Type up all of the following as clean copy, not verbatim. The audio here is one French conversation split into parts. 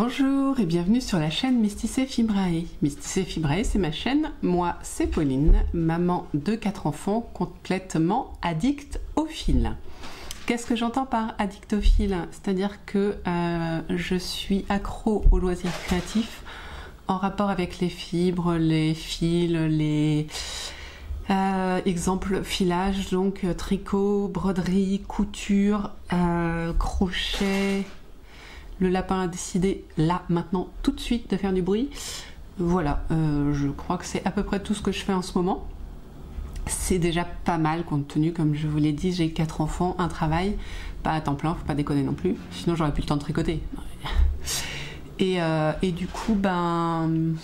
Bonjour et bienvenue sur la chaîne Mysticé Fibrae. Mysticé Fibrae, c'est ma chaîne. Moi, c'est Pauline, maman de 4 enfants, complètement addict au fil. Qu'est-ce que j'entends par addict au fil? C'est-à-dire que je suis accro aux loisirs créatifs en rapport avec les fibres, les fils, les exemple filage, donc tricot, broderie, couture, crochet. Le lapin a décidé, là, maintenant, tout de suite, de faire du bruit. Voilà, je crois que c'est à peu près tout ce que je fais en ce moment. C'est déjà pas mal, compte tenu, comme je vous l'ai dit, j'ai 4 enfants, un travail, pas à temps plein, faut pas déconner non plus, sinon j'aurais plus le temps de tricoter. Et du coup, ben...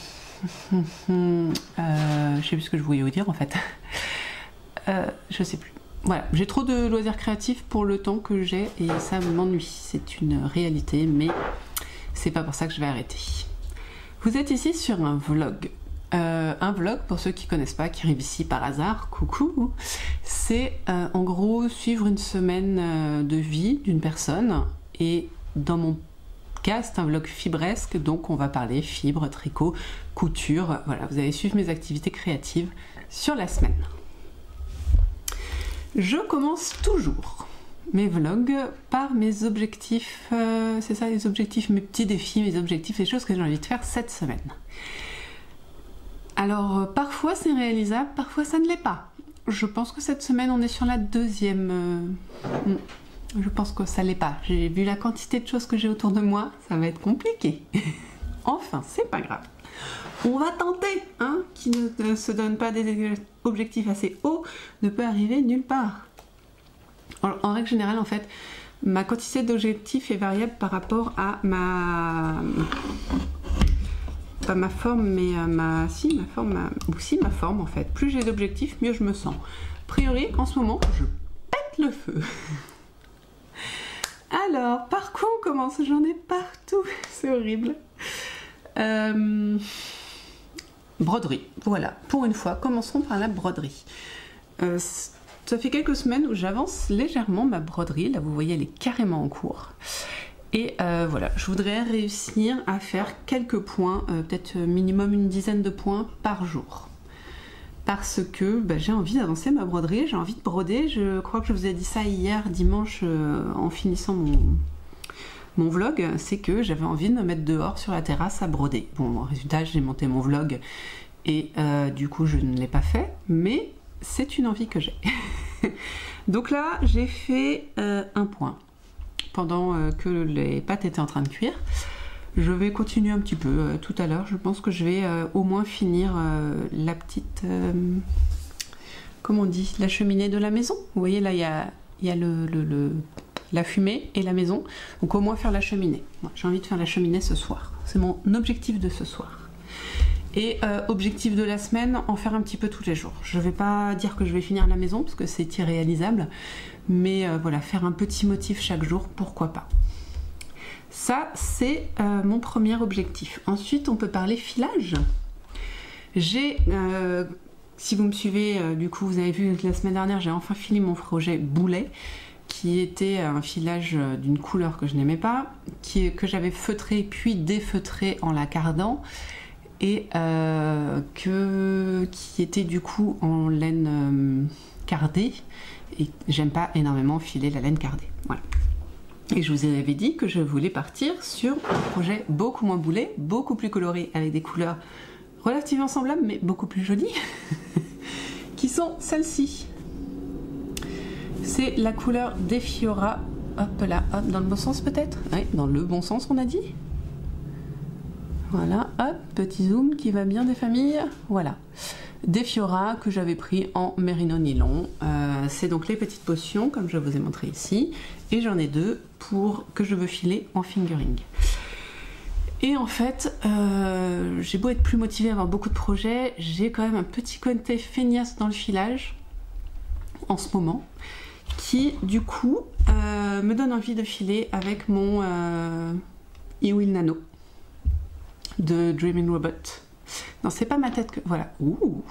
je sais plus ce que je voulais vous dire, en fait. Je sais plus. Voilà, j'ai trop de loisirs créatifs pour le temps que j'ai et ça m'ennuie. C'est une réalité, mais c'est pas pour ça que je vais arrêter. Vous êtes ici sur un vlog. Un vlog, pour ceux qui connaissent pas, qui arrivent ici par hasard, coucou, c'est en gros suivre une semaine de vie d'une personne. Et dans mon cas, c'est un vlog fibresque, donc on va parler fibres, tricot, couture. Voilà, vous allez suivre mes activités créatives sur la semaine. Je commence toujours mes vlogs par mes objectifs, c'est ça les objectifs, mes petits défis, mes objectifs, les choses que j'ai envie de faire cette semaine. Alors parfois c'est réalisable, parfois ça ne l'est pas. Je pense que cette semaine on est sur la deuxième, je pense que ça l'est pas. J'ai vu la quantité de choses que j'ai autour de moi, ça va être compliqué. Enfin, c'est pas grave. On va tenter, hein, qui ne se donne pas des objectifs assez hauts ne peut arriver nulle part. En règle générale, en fait, ma quantité d'objectifs est variable par rapport à ma... pas ma forme, mais ma forme en fait. Plus j'ai d'objectifs, mieux je me sens. A priori, en ce moment, je pète le feu. Alors, par quoi on commence? J'en ai partout, c'est horrible. Broderie, voilà, pour une fois, commençons par la broderie. Ça fait quelques semaines où j'avance légèrement ma broderie, là vous voyez elle est carrément en cours. Et voilà, je voudrais réussir à faire quelques points, peut-être minimum une dizaine de points par jour. Parce que j'ai envie d'avancer ma broderie, j'ai envie de broder, je crois que je vous ai dit ça hier dimanche en finissant mon vlog, c'est que j'avais envie de me mettre dehors sur la terrasse à broder. Bon, résultat, j'ai monté mon vlog et du coup, je ne l'ai pas fait, mais c'est une envie que j'ai. Donc là, j'ai fait un point pendant que les pâtes étaient en train de cuire. Je vais continuer un petit peu tout à l'heure. Je pense que je vais au moins finir la petite... comment on dit? La cheminée de la maison. Vous voyez, là, il y a la fumée et la maison, donc au moins faire la cheminée. Moi, j'ai envie de faire la cheminée ce soir, c'est mon objectif de ce soir. Et objectif de la semaine, en faire un petit peu tous les jours. Je vais pas dire que je vais finir la maison parce que c'est irréalisable, mais voilà, faire un petit motif chaque jour, pourquoi pas. Ça, c'est mon premier objectif. Ensuite, on peut parler filage. J'ai... si vous me suivez, du coup, vous avez vu que la semaine dernière, j'ai enfin fini mon projet boulet, qui était un filage d'une couleur que je n'aimais pas, que j'avais feutré puis défeutré en la cardant, et qui était du coup en laine cardée, et j'aime pas énormément filer la laine cardée. Voilà. Et je vous avais dit que je voulais partir sur un projet beaucoup moins boulet, beaucoup plus coloré, avec des couleurs relativement semblables, mais beaucoup plus jolies, qui sont celles-ci. C'est la couleur Defiora, hop là, hop, dans le bon sens peut-être? Oui, dans le bon sens on a dit. Voilà, hop, petit zoom qui va bien des familles, voilà. Defiora que j'avais pris en mérino nylon, c'est donc les petites potions comme je vous ai montré ici, et j'en ai 2 que je veux filer en fingering. Et en fait, j'ai beau être plus motivée, avoir beaucoup de projets, j'ai quand même un petit côté feignasse dans le filage en ce moment, qui du coup me donne envie de filer avec mon eWheel Nano de Dreaming Robot. Non, c'est pas ma tête que... Voilà. Ouh.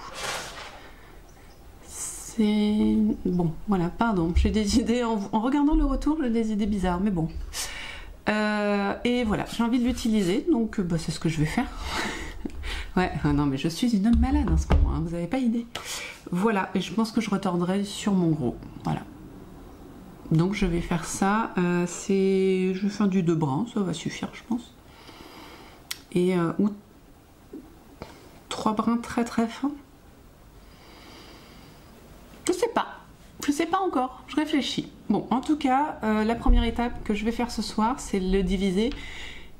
C'est... Bon, voilà, pardon. J'ai des idées... En regardant le retour, j'ai des idées bizarres, mais bon. Et voilà, j'ai envie de l'utiliser, donc bah, c'est ce que je vais faire. Ouais, non mais je suis une malade en ce moment, hein, vous n'avez pas idée. Voilà, et je pense que je retordrai sur mon gros, voilà. Donc je vais faire ça, je vais faire du 2 brins, ça va suffire je pense. Et ou 3 brins très très fins. Je sais pas encore, je réfléchis. Bon, en tout cas, la première étape que je vais faire ce soir, c'est le diviser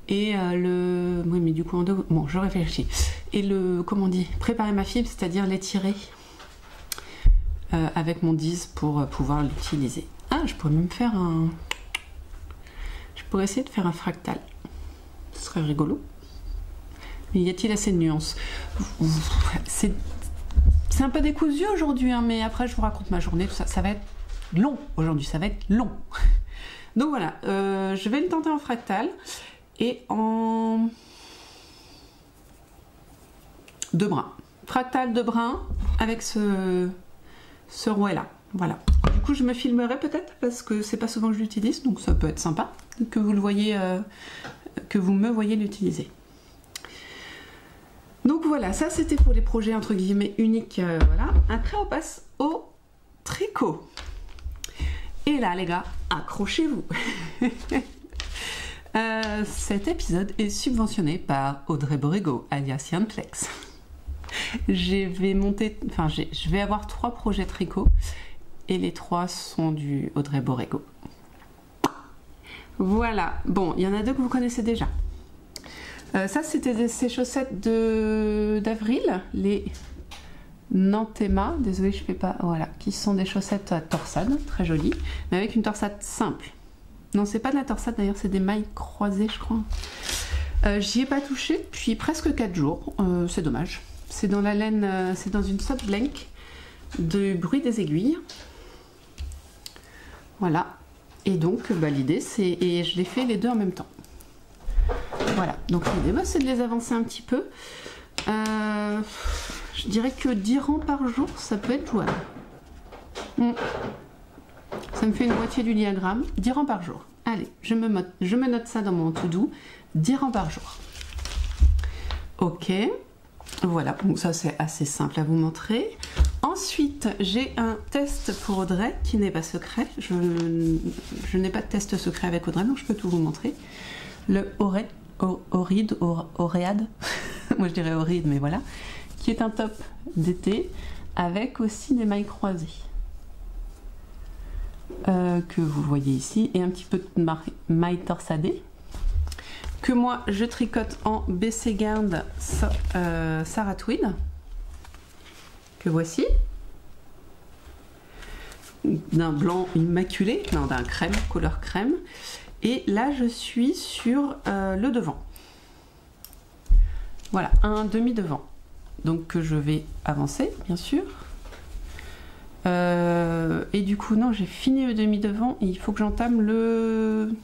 et oui, mais du coup, bon, je réfléchis. Et comment on dit, préparer ma fibre, c'est-à-dire l'étirer avec mon 10 pour pouvoir l'utiliser. Ah, je pourrais même faire je pourrais essayer de faire un fractal. Ce serait rigolo. Mais y a-t-il assez de nuances? C'est un peu décousu aujourd'hui, hein, mais après je vous raconte ma journée, tout ça. Ça va être long aujourd'hui, ça va être long. Donc voilà, je vais le tenter en fractal et en 2 brins. Fractal 2 brins avec ce rouet là. Voilà. Du coup, je me filmerai peut-être parce que c'est pas souvent que je l'utilise, donc ça peut être sympa que vous le voyez, que vous me voyez l'utiliser. Donc voilà, ça c'était pour les projets entre guillemets uniques. Voilà. Après, on passe au tricot. Et là, les gars, accrochez-vous. Cet épisode est subventionné par Audrey Borrego, alias Yanplex. Je vais avoir 3 projets tricot et les 3 sont du Audrey Borrego. Voilà, bon, il y en a 2 que vous connaissez déjà. Ça, c'était ces chaussettes d'avril, les Nantema, désolé, je fais pas, voilà, qui sont des chaussettes à torsade, très jolies, mais avec une torsade simple. Non, c'est pas de la torsade d'ailleurs, c'est des mailles croisées, je crois. J'y ai pas touché depuis presque 4 jours, c'est dommage. C'est dans la laine, c'est dans une soft blank de Bruit des aiguilles. Voilà. Et donc, bah, l'idée, et je les fais les 2 en même temps. Voilà. Donc, l'idée, bah, c'est de les avancer un petit peu. Je dirais que 10 rangs par jour, ça peut être jouable. Ça me fait une moitié du diagramme. 10 rangs par jour. Allez, je me note ça dans mon to-do. 10 rangs par jour. Ok. Voilà, donc ça c'est assez simple à vous montrer. Ensuite, j'ai un test pour Audrey qui n'est pas secret. Je n'ai pas de test secret avec Audrey, donc je peux tout vous montrer. Le Oread, moi je dirais Oread, mais voilà, qui est un top d'été avec aussi des mailles croisées que vous voyez ici et un petit peu de mailles torsadées. Que moi je tricote en BC Garde Sarah Twin, que voici, d'un blanc immaculé, non, d'un crème, couleur crème, et là je suis sur le devant, voilà, un demi devant, donc que je vais avancer bien sûr, et du coup non, j'ai fini le demi devant, et il faut que j'entame le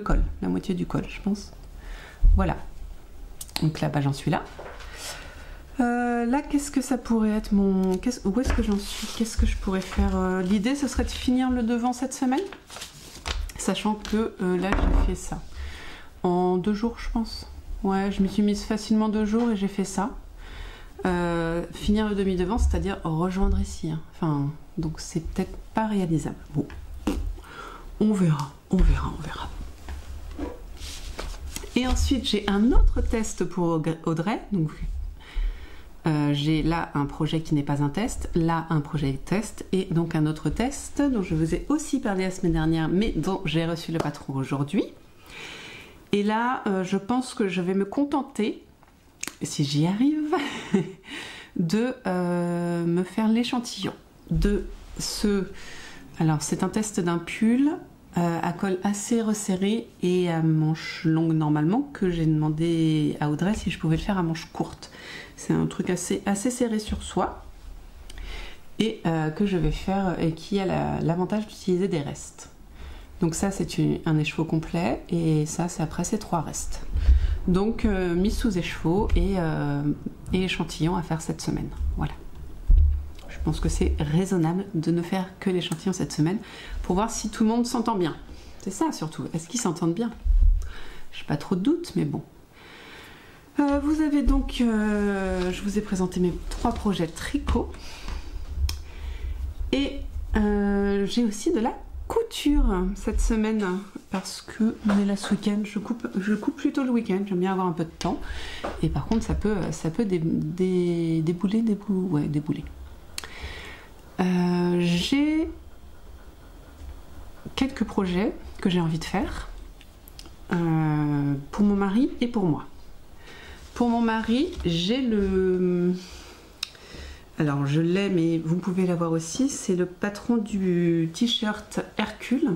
col, la moitié du col je pense. Voilà, donc là, bah, j'en suis là. Là, qu'est-ce que ça pourrait être où est-ce que j'en suis? Qu'est-ce que je pourrais faire? L'idée, ce serait de finir le devant cette semaine, sachant que là, j'ai fait ça en 2 jours, je pense. Ouais, je me suis mise facilement 2 jours et j'ai fait ça. Finir le demi-devant, c'est-à-dire rejoindre ici. Hein. Enfin, donc c'est peut-être pas réalisable. Bon, on verra. Et ensuite, j'ai un autre test pour Audrey. Donc, j'ai là un projet qui n'est pas un test, là un projet test, et donc un autre test dont je vous ai aussi parlé la semaine dernière, mais dont j'ai reçu le patron aujourd'hui. Et là, je pense que je vais me contenter, si j'y arrive, de me faire l'échantillon de ce... Alors, c'est un test d'un pull à col assez resserré et à manches longues normalement, que j'ai demandé à Audrey si je pouvais le faire à manches courtes. C'est un truc assez serré sur soi et que je vais faire et qui a l'avantage d'utiliser des restes. Donc ça c'est un écheveau complet et ça c'est après ces 3 restes. Donc mise sous écheveau et échantillon à faire cette semaine. Voilà. Je pense que c'est raisonnable de ne faire que l'échantillon cette semaine pour voir si tout le monde s'entend bien. C'est ça surtout. Est-ce qu'ils s'entendent bien? j'ai pas trop de doutes, mais bon. Vous avez donc, je vous ai présenté mes 3 projets tricot. Et j'ai aussi de la couture cette semaine parce que on est là ce week-end. Je coupe plutôt le week-end. J'aime bien avoir un peu de temps. Et par contre, ça peut débouler. J'ai quelques projets que j'ai envie de faire pour mon mari et pour moi. Pour mon mari, j'ai le... Alors je l'ai, mais vous pouvez l'avoir aussi. C'est le patron du t-shirt Hercule.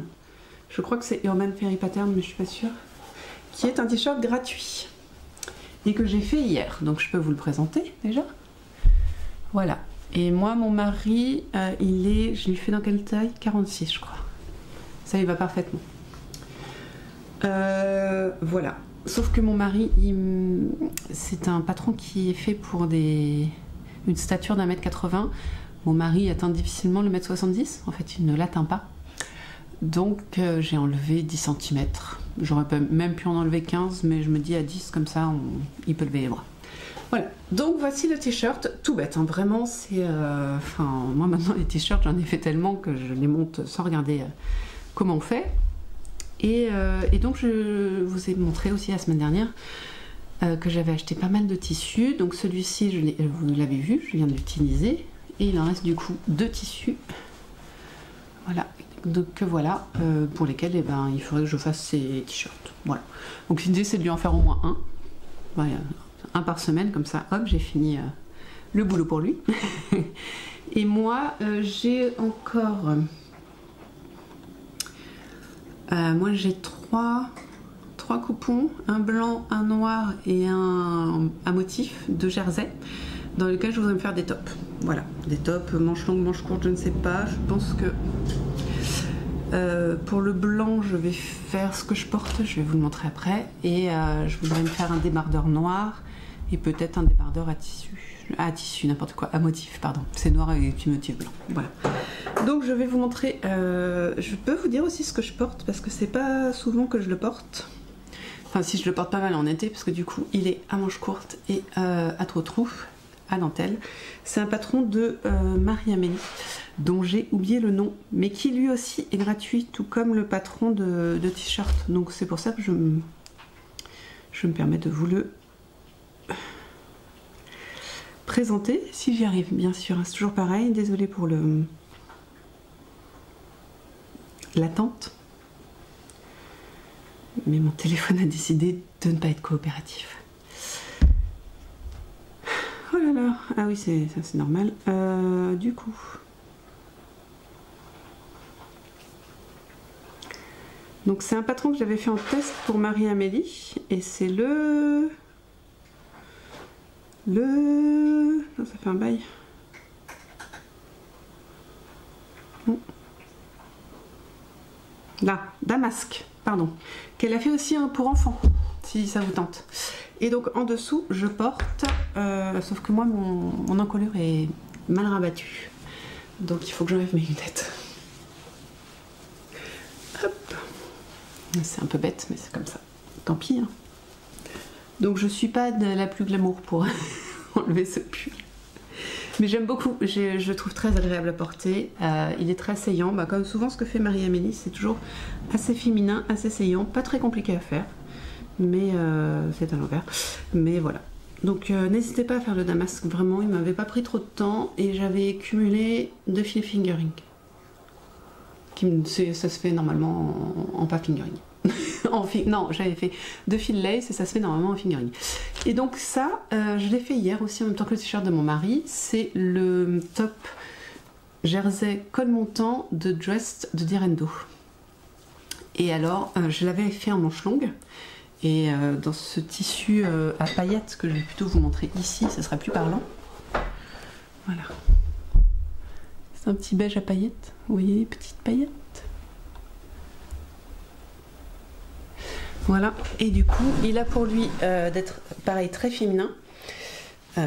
Je crois que c'est Urban Fairy Pattern, mais je suis pas sûre. Qui est un t-shirt gratuit. Et que j'ai fait hier. Donc je peux vous le présenter déjà. Voilà. Et moi, mon mari, je lui fais dans quelle taille? 46, je crois. Ça y va parfaitement. Voilà. Sauf que mon mari, c'est un patron qui est fait pour une stature d'1m80. Mon mari atteint difficilement le 1m70. En fait, il ne l'atteint pas. Donc, j'ai enlevé 10 cm. J'aurais même pu en enlever 15, mais je me dis à 10, comme ça, il peut lever les bras. Voilà. Donc, voici le t-shirt. Tout bête, hein. Vraiment, c'est... moi, maintenant, les t-shirts, j'en ai fait tellement que je les monte sans regarder comment on fait. Et donc je vous ai montré aussi la semaine dernière que j'avais acheté pas mal de tissus. Donc celui-ci, vous l'avez vu, je viens d'utiliser. Et il en reste du coup 2 tissus. Voilà, donc voilà, pour lesquels il faudrait que je fasse ces t-shirts. Voilà. Donc l'idée c'est de lui en faire au moins un. Voilà, un par semaine, comme ça, hop, j'ai fini le boulot pour lui. Et moi, j'ai encore... moi j'ai 3 coupons, un blanc, un noir et un motif de jersey dans lequel je voudrais me faire des tops. Voilà, des tops, manches longues, manches courtes, je ne sais pas. Je pense que pour le blanc, je vais faire ce que je porte, je vais vous le montrer après. Et je voudrais me faire un débardeur noir et peut-être un débardeur à tissu, n'importe quoi, à motif, pardon. C'est noir avec des petits motifs blancs. Voilà. Donc je vais vous montrer, je peux vous dire aussi ce que je porte parce que c'est pas souvent que je le porte. Enfin si, je le porte pas mal en été parce que du coup il est à manches courtes et à trou-trou, à dentelle. C'est un patron de Marie-Amélie dont j'ai oublié le nom, mais qui lui aussi est gratuit, tout comme le patron de t-shirt. Donc c'est pour ça que je me permets de vous le présenter, si j'y arrive bien sûr. C'est toujours pareil, désolée pour l'attente, mais mon téléphone a décidé de ne pas être coopératif. Oh là là, ah oui, ça c'est normal. Du coup, donc c'est un patron que j'avais fait en test pour Marie-Amélie et c'est le... Non, ça fait un bail. Là, Damasque, pardon, qu'elle a fait aussi pour enfants, si ça vous tente. Et donc en dessous, je porte, sauf que moi, mon encolure est mal rabattu. Donc il faut que j'enlève mes lunettes. Hop. C'est un peu bête, mais c'est comme ça. Tant pis. Hein. Donc je suis pas de la plus glamour pour enlever ce pull. Mais j'aime beaucoup, je le trouve très agréable à porter. Il est très saillant, comme souvent ce que fait Marie-Amélie, c'est toujours assez féminin, assez saillant, pas très compliqué à faire. Mais c'est à l'envers. Mais voilà. Donc n'hésitez pas à faire le damasque, vraiment, il m'avait pas pris trop de temps et j'avais cumulé 2 fils fingering. Ça se fait normalement en pas fingering. Non, j'avais fait 2 fils lace et ça se fait normalement en fingering. Et donc ça, je l'ai fait hier aussi en même temps que le t-shirt de mon mari. C'est le top jersey col montant de Dressed de Direndo. Et alors, je l'avais fait en manche longue. Et dans ce tissu à paillettes que je vais plutôt vous montrer ici, ce sera plus parlant. Voilà. C'est un petit beige à paillettes. Vous voyez les petites paillettes? Voilà, et du coup, il a pour lui d'être pareil très féminin.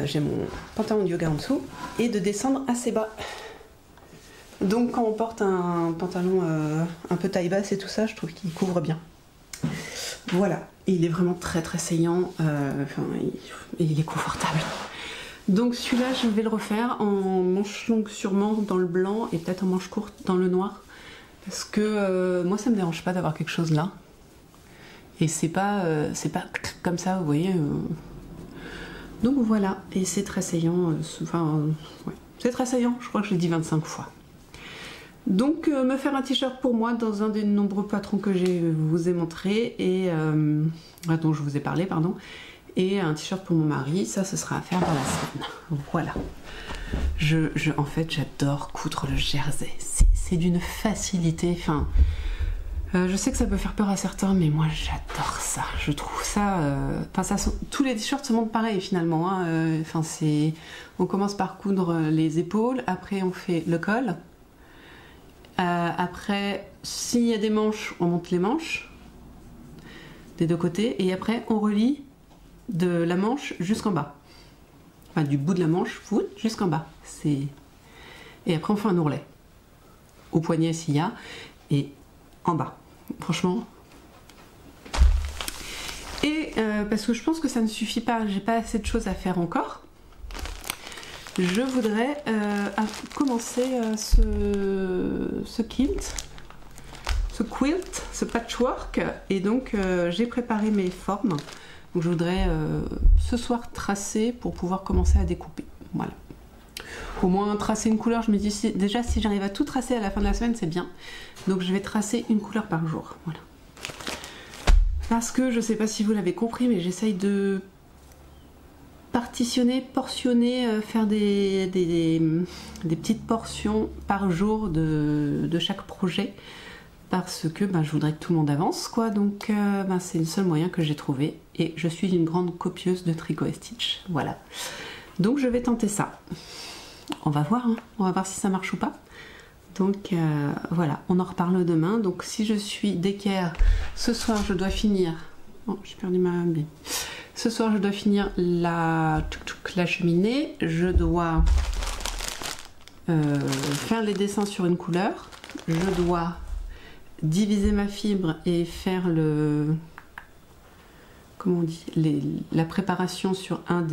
J'ai mon pantalon de yoga en dessous et de descendre assez bas. Donc quand on porte un pantalon un peu taille basse et tout ça, je trouve qu'il couvre bien. Voilà, et il est vraiment très très saillant, enfin, il est confortable. Donc celui-là, je vais le refaire en manche longue sûrement dans le blanc et peut-être en manche courte dans le noir. Parce que moi, ça me dérange pas d'avoir quelque chose là. Et c'est pas comme ça, vous voyez. Donc voilà, et c'est très saillant, ouais, c'est très saillant, je crois que je l'ai dit 25 fois. Donc me faire un t-shirt pour moi dans un des nombreux patrons que je vous ai montré et dont je vous ai parlé, pardon, et un t-shirt pour mon mari, ça ce sera à faire dans la semaine. Voilà. En fait, j'adore coudre le jersey. C'est d'une facilité. Enfin, je sais que ça peut faire peur à certains, mais moi j'adore ça. Je trouve ça. Tous les t-shirts se montent pareil finalement. Hein. On commence par coudre les épaules, après on fait le col. Après, s'il y a des manches, on monte les manches des deux côtés, et après on relie de la manche jusqu'en bas. Enfin, du bout de la manche, jusqu'en bas. Et après on fait un ourlet. Au poignet s'il y a, et en bas. Franchement. Et parce que je pense que ça ne suffit pas, j'ai pas assez de choses à faire encore. Je voudrais commencer ce quilt, ce patchwork, et donc j'ai préparé mes formes. Donc je voudrais ce soir tracer pour pouvoir commencer à découper. Voilà. Au moins tracer une couleur, je me dis déjà si j'arrive à tout tracer à la fin de la semaine, c'est bien. Donc je vais tracer une couleur par jour. Voilà. Parce que je sais pas si vous l'avez compris, mais j'essaye de partitionner, portionner, faire des petites portions par jour de chaque projet. Parce que je voudrais que tout le monde avance, quoi. Donc c'est le seul moyen que j'ai trouvé. Et je suis une grande copieuse de tricot et stitch. Voilà. Donc je vais tenter ça. On va voir, hein. On va voir si ça marche ou pas. Donc voilà, on en reparle demain. Donc si je suis d'équerre, ce soir je dois finir. Oh, j'ai perdu ma bille. Ce soir je dois finir la cheminée. Je dois faire les dessins sur une couleur. Je dois diviser ma fibre et faire comment on dit, la préparation sur une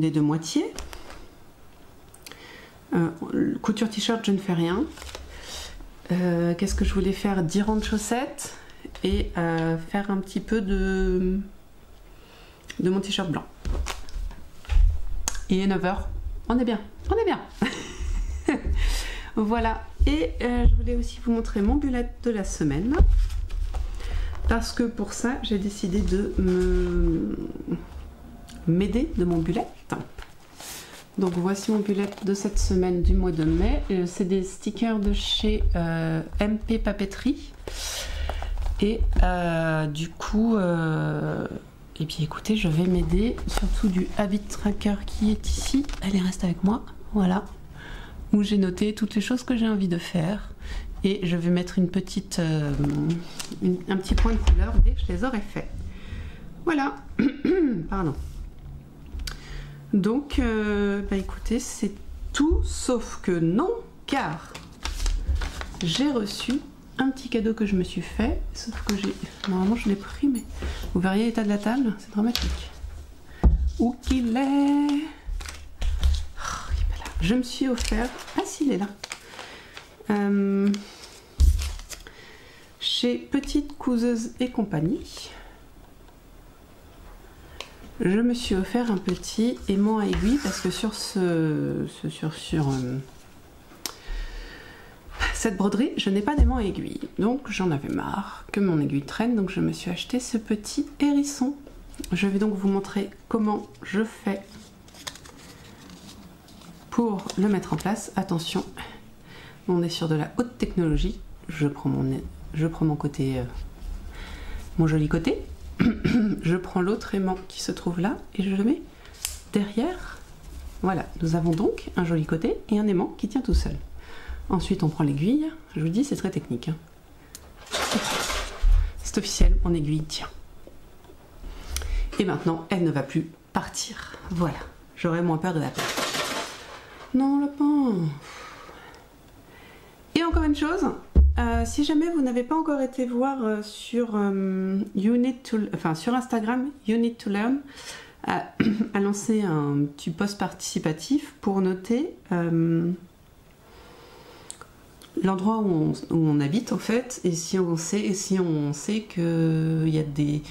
des deux moitiés. Couture t-shirt, je ne fais rien. Qu'est-ce que je voulais faire? 10 rangs de chaussettes et faire un petit peu de mon t-shirt blanc. Il est 9h. On est bien. On est bien. Voilà. Et je voulais aussi vous montrer mon bullet de la semaine. Parce que pour ça, j'ai décidé de m'aider de mon bullet. Donc voici mon bullet de cette semaine du mois de mai. C'est des stickers de chez MP Papeterie. Et du coup, et bien écoutez, je vais m'aider surtout du Habit Tracker qui est ici. Allez, reste avec moi. Voilà. Où j'ai noté toutes les choses que j'ai envie de faire. Et je vais mettre une petite, un petit point de couleur dès que je les aurai fait. Voilà. Pardon. Donc, écoutez, c'est tout sauf que non, car j'ai reçu un petit cadeau que je me suis fait, sauf que normalement je l'ai pris, mais vous verriez l'état de la table, c'est dramatique. Où qu'il est? Oh, il est pas là. Je me suis offert, ah si, il est là, chez Petite Couseuse et Compagnie. Je me suis offert un petit aimant à aiguille parce que sur cette broderie, je n'ai pas d'aimant à aiguille. Donc j'en avais marre que mon aiguille traîne, donc je me suis acheté ce petit hérisson. Je vais donc vous montrer comment je fais pour le mettre en place. Attention, on est sur de la haute technologie. Je prends mon côté, mon joli côté. Je prends l'autre aimant qui se trouve là et je le mets derrière. Voilà, nous avons donc un joli côté et un aimant qui tient tout seul. Ensuite on prend l'aiguille, je vous dis c'est très technique, hein. C'est officiel, mon aiguille tient. Et maintenant elle ne va plus partir. Voilà, j'aurai moins peur de la perte. Non, lapin. Et encore une chose, Si jamais vous n'avez pas encore été voir sur sur Instagram, You Need to Learn a lancé un petit post participatif pour noter l'endroit où on habite en fait, et si on sait qu'il y a des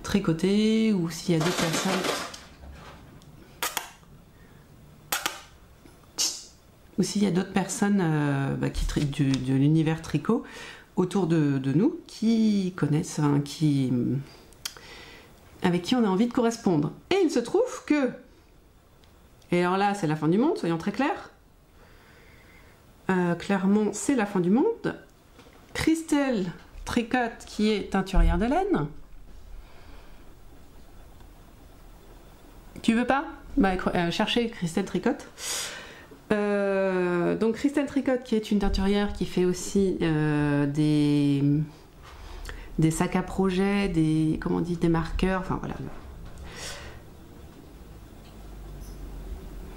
tricotés ou s'il y a d'autres personnes. Ou s'il y a d'autres personnes de l'univers tricot autour de nous qui connaissent, avec qui on a envie de correspondre. Et il se trouve que, et alors là c'est la fin du monde, soyons très clairs, clairement c'est la fin du monde, Christelle Tricot, qui est teinturière de laine. Tu veux pas? Cherchez Christelle Tricot. Donc Christelle Tricot, qui est une teinturière qui fait aussi des sacs à projet, des marqueurs, enfin voilà.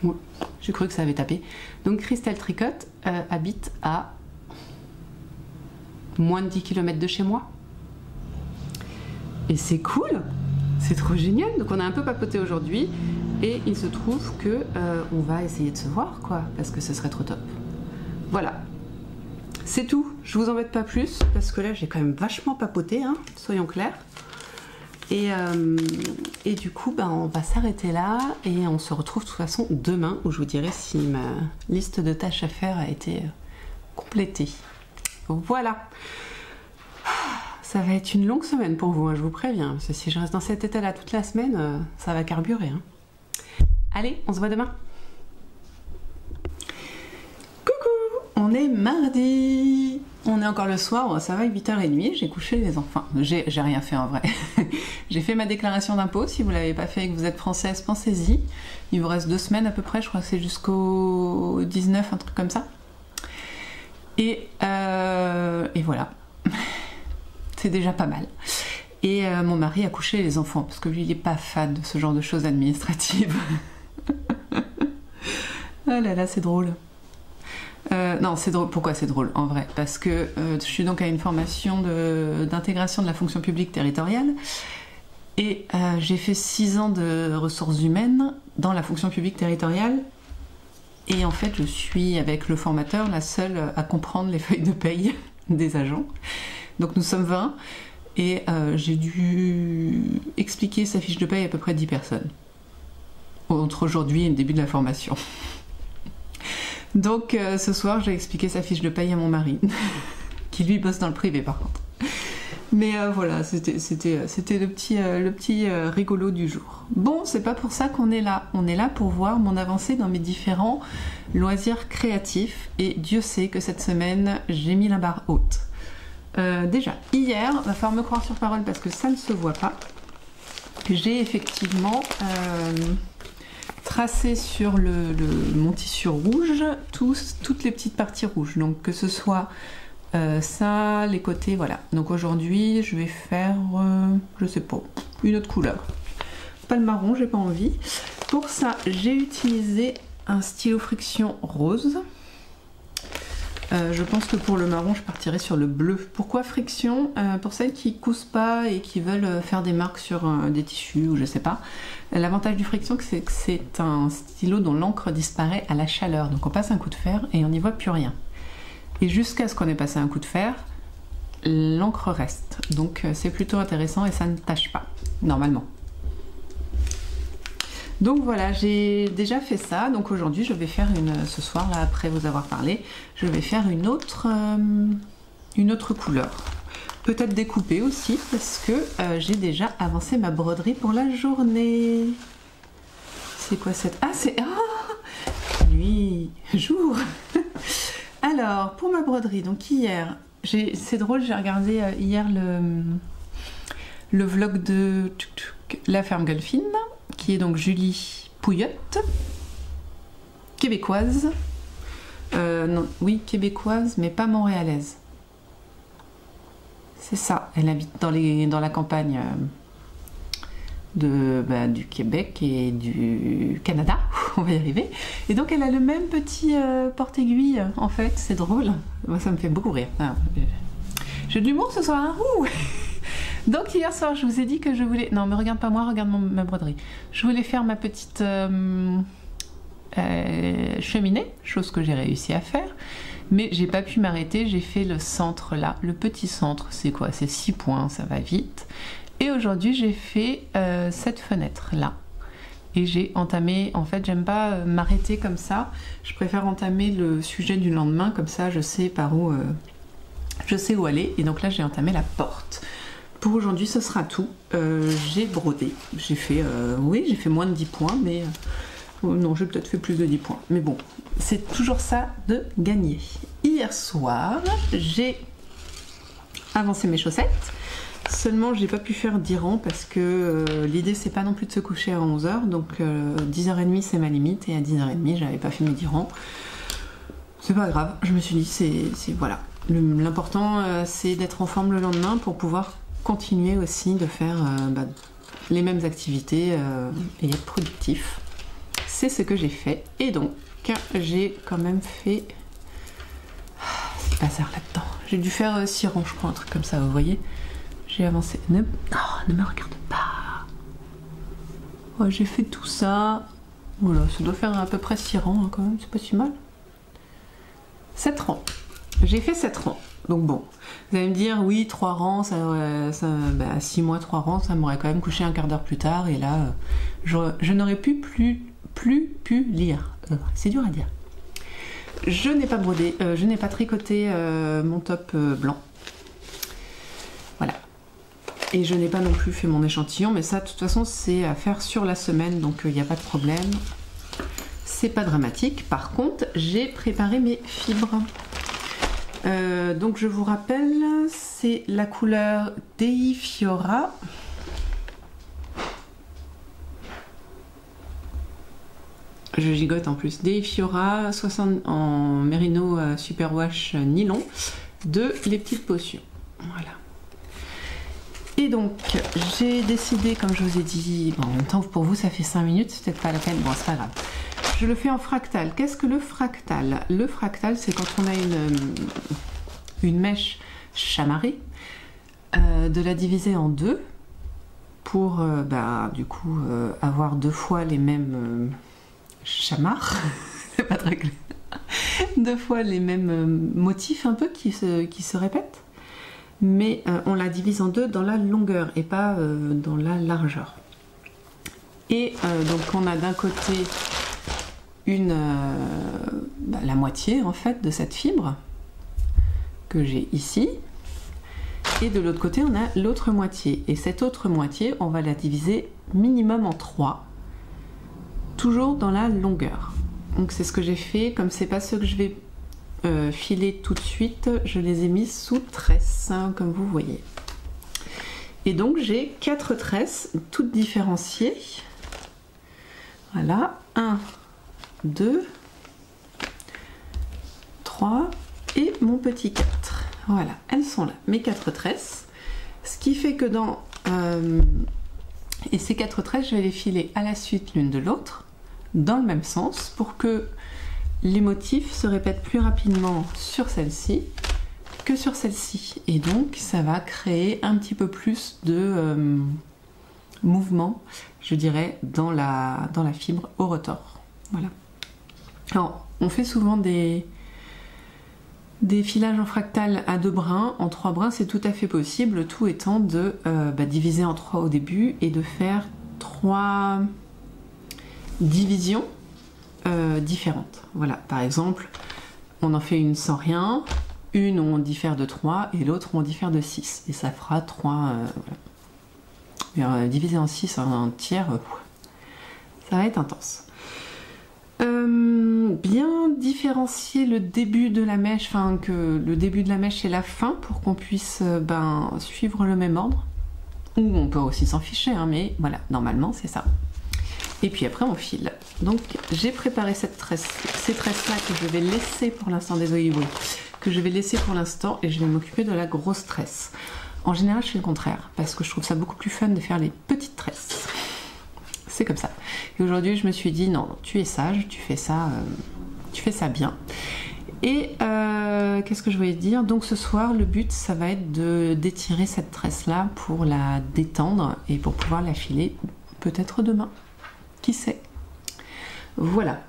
Ouais, j'ai cru que ça avait tapé. Donc Christelle Tricot habite à moins de 10 km de chez moi. Et c'est cool, c'est trop génial. Donc on a un peu papoté aujourd'hui. Et il se trouve que on va essayer de se voir, quoi, parce que ce serait trop top. Voilà, c'est tout. Je vous embête pas plus parce que là j'ai quand même vachement papoté, hein, soyons clairs. Et du coup, on va s'arrêter là et on se retrouve de toute façon demain où je vous dirai si ma liste de tâches à faire a été complétée. Voilà. Ça va être une longue semaine pour vous, hein, je vous préviens, parce que si je reste dans cet état-là toute la semaine, ça va carburer. Hein. Allez, on se voit demain. Coucou, on est mardi. On est encore le soir, ça va, 8h30, j'ai couché les enfants. J'ai rien fait en vrai. J'ai fait ma déclaration d'impôt, si vous ne l'avez pas fait et que vous êtes française, pensez-y. Il vous reste 2 semaines à peu près, je crois que c'est jusqu'au 19, un truc comme ça. Et voilà. C'est déjà pas mal. Et mon mari a couché les enfants, parce que lui, il n'est pas fan de ce genre de choses administratives. Ah là là, c'est drôle. Non, c'est drôle. Pourquoi c'est drôle, en vrai? Parce que je suis donc à une formation d'intégration de la fonction publique territoriale, et j'ai fait 6 ans de ressources humaines dans la fonction publique territoriale, et en fait, je suis, avec le formateur, la seule à comprendre les feuilles de paye des agents. Donc nous sommes 20, et j'ai dû expliquer sa fiche de paye à peu près 10 personnes entre aujourd'hui et le début de la formation. Donc ce soir j'ai expliqué sa fiche de paye à mon mari qui lui bosse dans le privé par contre. Mais voilà, c'était le petit rigolo du jour. Bon, c'est pas pour ça qu'on est là. On est là pour voir mon avancée dans mes différents loisirs créatifs, et Dieu sait que cette semaine j'ai mis la barre haute. Déjà, hier, va falloir me croire sur parole parce que ça ne se voit pas, j'ai effectivement tracé sur mon tissu rouge toutes les petites parties rouges, donc que ce soit ça, les côtés, voilà. Donc aujourd'hui, je vais faire, je sais pas, une autre couleur. Pas le marron, j'ai pas envie. Pour ça, j'ai utilisé un stylo friction rose. Je pense que pour le marron, je partirai sur le bleu. Pourquoi friction? Pour celles qui cousent pas et qui veulent faire des marques sur des tissus ou je sais pas. L'avantage du friction, c'est que c'est un stylo dont l'encre disparaît à la chaleur. Donc on passe un coup de fer et on n'y voit plus rien. Et jusqu'à ce qu'on ait passé un coup de fer, l'encre reste. Donc c'est plutôt intéressant et ça ne tâche pas, normalement. Donc voilà, j'ai déjà fait ça. Donc aujourd'hui, je vais faire ce soir, là, après vous avoir parlé, je vais faire une autre couleur. Peut-être découpée aussi, parce que j'ai déjà avancé ma broderie pour la journée. C'est quoi cette... Ah, c'est... Ah, nuit, jour. Alors, pour ma broderie, donc hier, c'est drôle, j'ai regardé hier le vlog de La Ferme Golfine, qui est donc Julie Pouillotte, québécoise. Non, oui, québécoise, mais pas montréalaise. C'est ça, elle habite dans la campagne du Québec et du Canada, on va y arriver. Et donc elle a le même petit porte-aiguille en fait, c'est drôle. Moi ça me fait beaucoup rire. Ah, j'ai de l'humour ce soir, hein. Donc hier soir je vous ai dit que je voulais... Non, me regarde pas moi, regarde ma broderie. Je voulais faire ma petite cheminée, chose que j'ai réussi à faire. Mais j'ai pas pu m'arrêter, j'ai fait le centre là. Le petit centre, c'est quoi? C'est 6 points, ça va vite. Et aujourd'hui j'ai fait cette fenêtre là. Et j'ai entamé, en fait j'aime pas m'arrêter comme ça. Je préfère entamer le sujet du lendemain, comme ça je sais par où... je sais où aller. Et donc là j'ai entamé la porte. Pour aujourd'hui, ce sera tout. J'ai brodé. J'ai fait, oui, j'ai fait moins de 10 points, mais non, j'ai peut-être fait plus de 10 points. Mais bon, c'est toujours ça de gagner. Hier soir, j'ai avancé mes chaussettes. Seulement, j'ai pas pu faire 10 rangs parce que l'idée, c'est pas non plus de se coucher à 11 h. Donc, 10h30, c'est ma limite. Et à 10h30, j'avais pas fait mes 10 rangs. C'est pas grave. Je me suis dit, c'est voilà. L'important, c'est d'être en forme le lendemain pour pouvoir continuer aussi de faire les mêmes activités et être productif. C'est ce que j'ai fait. Et donc, j'ai quand même fait... C'est pas ça là-dedans. J'ai dû faire 6 rangs, je crois, un truc comme ça, vous voyez. J'ai avancé... Ne me regarde pas. Ouais, j'ai fait tout ça. Voilà, ça doit faire à peu près 6 rangs, hein, quand même. C'est pas si mal. 7 rangs. J'ai fait 7 rangs. Donc bon, vous allez me dire, oui, 3 rangs, 6 mois, 3 rangs, ça m'aurait quand même couché un quart d'heure plus tard. Et là, je n'aurais plus pu lire. C'est dur à dire. Je n'ai pas brodé, je n'ai pas tricoté mon top blanc. Voilà. Et je n'ai pas non plus fait mon échantillon, mais ça, de toute façon, c'est à faire sur la semaine, donc il n'y a pas de problème. C'est pas dramatique. Par contre, j'ai préparé mes fibres. Donc je vous rappelle, c'est la couleur Dei Fiora. Je gigote en plus. Dei Fiora 60 en Merino Superwash nylon de Les Petites Potions. Voilà. Et donc j'ai décidé, comme je vous ai dit, bon, en même temps pour vous ça fait 5 minutes, c'est peut-être pas la peine, bon c'est pas grave. Je le fais en fractal. Qu'est-ce que le fractal? Le fractal, c'est quand on a une mèche chamarrée, de la diviser en deux pour du coup avoir 2 fois les mêmes chamarres. C'est pas très clair. 2 fois les mêmes motifs un peu qui se répètent, mais on la divise en 2 dans la longueur et pas dans la largeur. Et donc on a d'un côté la moitié en fait de cette fibre que j'ai ici, et de l'autre côté on a l'autre moitié, et cette autre moitié on va la diviser minimum en 3, toujours dans la longueur. Donc c'est ce que j'ai fait. Comme c'est pas ce que je vais filer tout de suite, je les ai mis sous tresse, hein, comme vous voyez. Et donc j'ai 4 tresses toutes différenciées. Voilà, 1, 2, 3 et mon petit 4. Voilà, elles sont là, mes 4 tresses. Ce qui fait que dans... et ces 4 tresses, je vais les filer à la suite l'une de l'autre, dans le même sens, pour que les motifs se répètent plus rapidement sur celle-ci que sur celle-ci. Et donc, ça va créer un petit peu plus de mouvement, je dirais, dans la fibre au retors. Voilà. Alors, on fait souvent des filages en fractal à 2 brins, en 3 brins, c'est tout à fait possible, tout étant de diviser en 3 au début et de faire 3 divisions différentes. Voilà, par exemple, on en fait une sans rien, une on diffère de 3 et l'autre on diffère de 6. Et ça fera 3... diviser en 6 en tiers, ça va être intense. Bien différencier le début de la mèche, enfin que le début de la mèche et la fin pour qu'on puisse suivre le même ordre. Ou on peut aussi s'en ficher, hein, mais voilà, normalement c'est ça. Et puis après on file. Donc j'ai préparé ces tresses là que je vais laisser pour l'instant, désolé du bruit, que je vais laisser pour l'instant, et je vais m'occuper de la grosse tresse. En général je fais le contraire parce que je trouve ça beaucoup plus fun de faire les petites tresses. c'est comme ça. Et aujourd'hui, je me suis dit, non, tu es sage, tu fais ça bien. Et qu'est-ce que je voulais dire? Donc ce soir, le but, ça va être d'étirer cette tresse-là pour la détendre et pour pouvoir la filer peut-être demain. Qui sait? Voilà.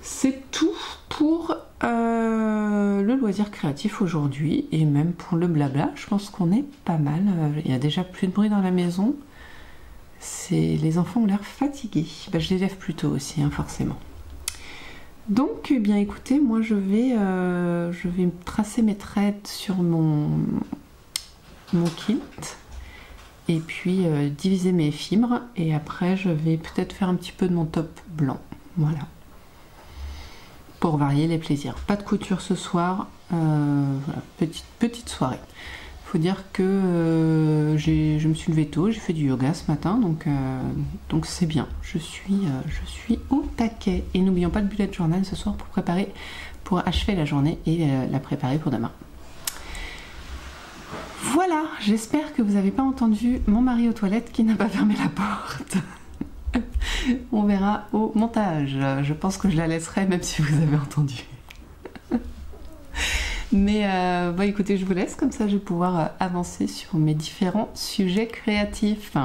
C'est tout pour le loisir créatif aujourd'hui et même pour le blabla. Je pense qu'on est pas mal. Il y a déjà plus de bruit dans la maison. Les enfants ont l'air fatigués. Ben, je les lève plus tôt aussi, hein, forcément. Donc, eh bien écoutez, moi je vais tracer mes traits sur mon kit et puis diviser mes fibres et après je vais peut-être faire un petit peu de mon top blanc. Voilà. Pour varier les plaisirs. Pas de couture ce soir, voilà, petite soirée. Il faut dire que je me suis levée tôt, j'ai fait du yoga ce matin, donc c'est bien. Je suis au taquet. Et n'oublions pas le bullet journal ce soir pour achever la journée et la préparer pour demain. Voilà, j'espère que vous n'avez pas entendu mon mari aux toilettes qui n'a pas fermé la porte. On verra au montage. Je pense que je la laisserai même si vous avez entendu. Mais bon, écoutez, je vous laisse, comme ça je vais pouvoir avancer sur mes différents sujets créatifs.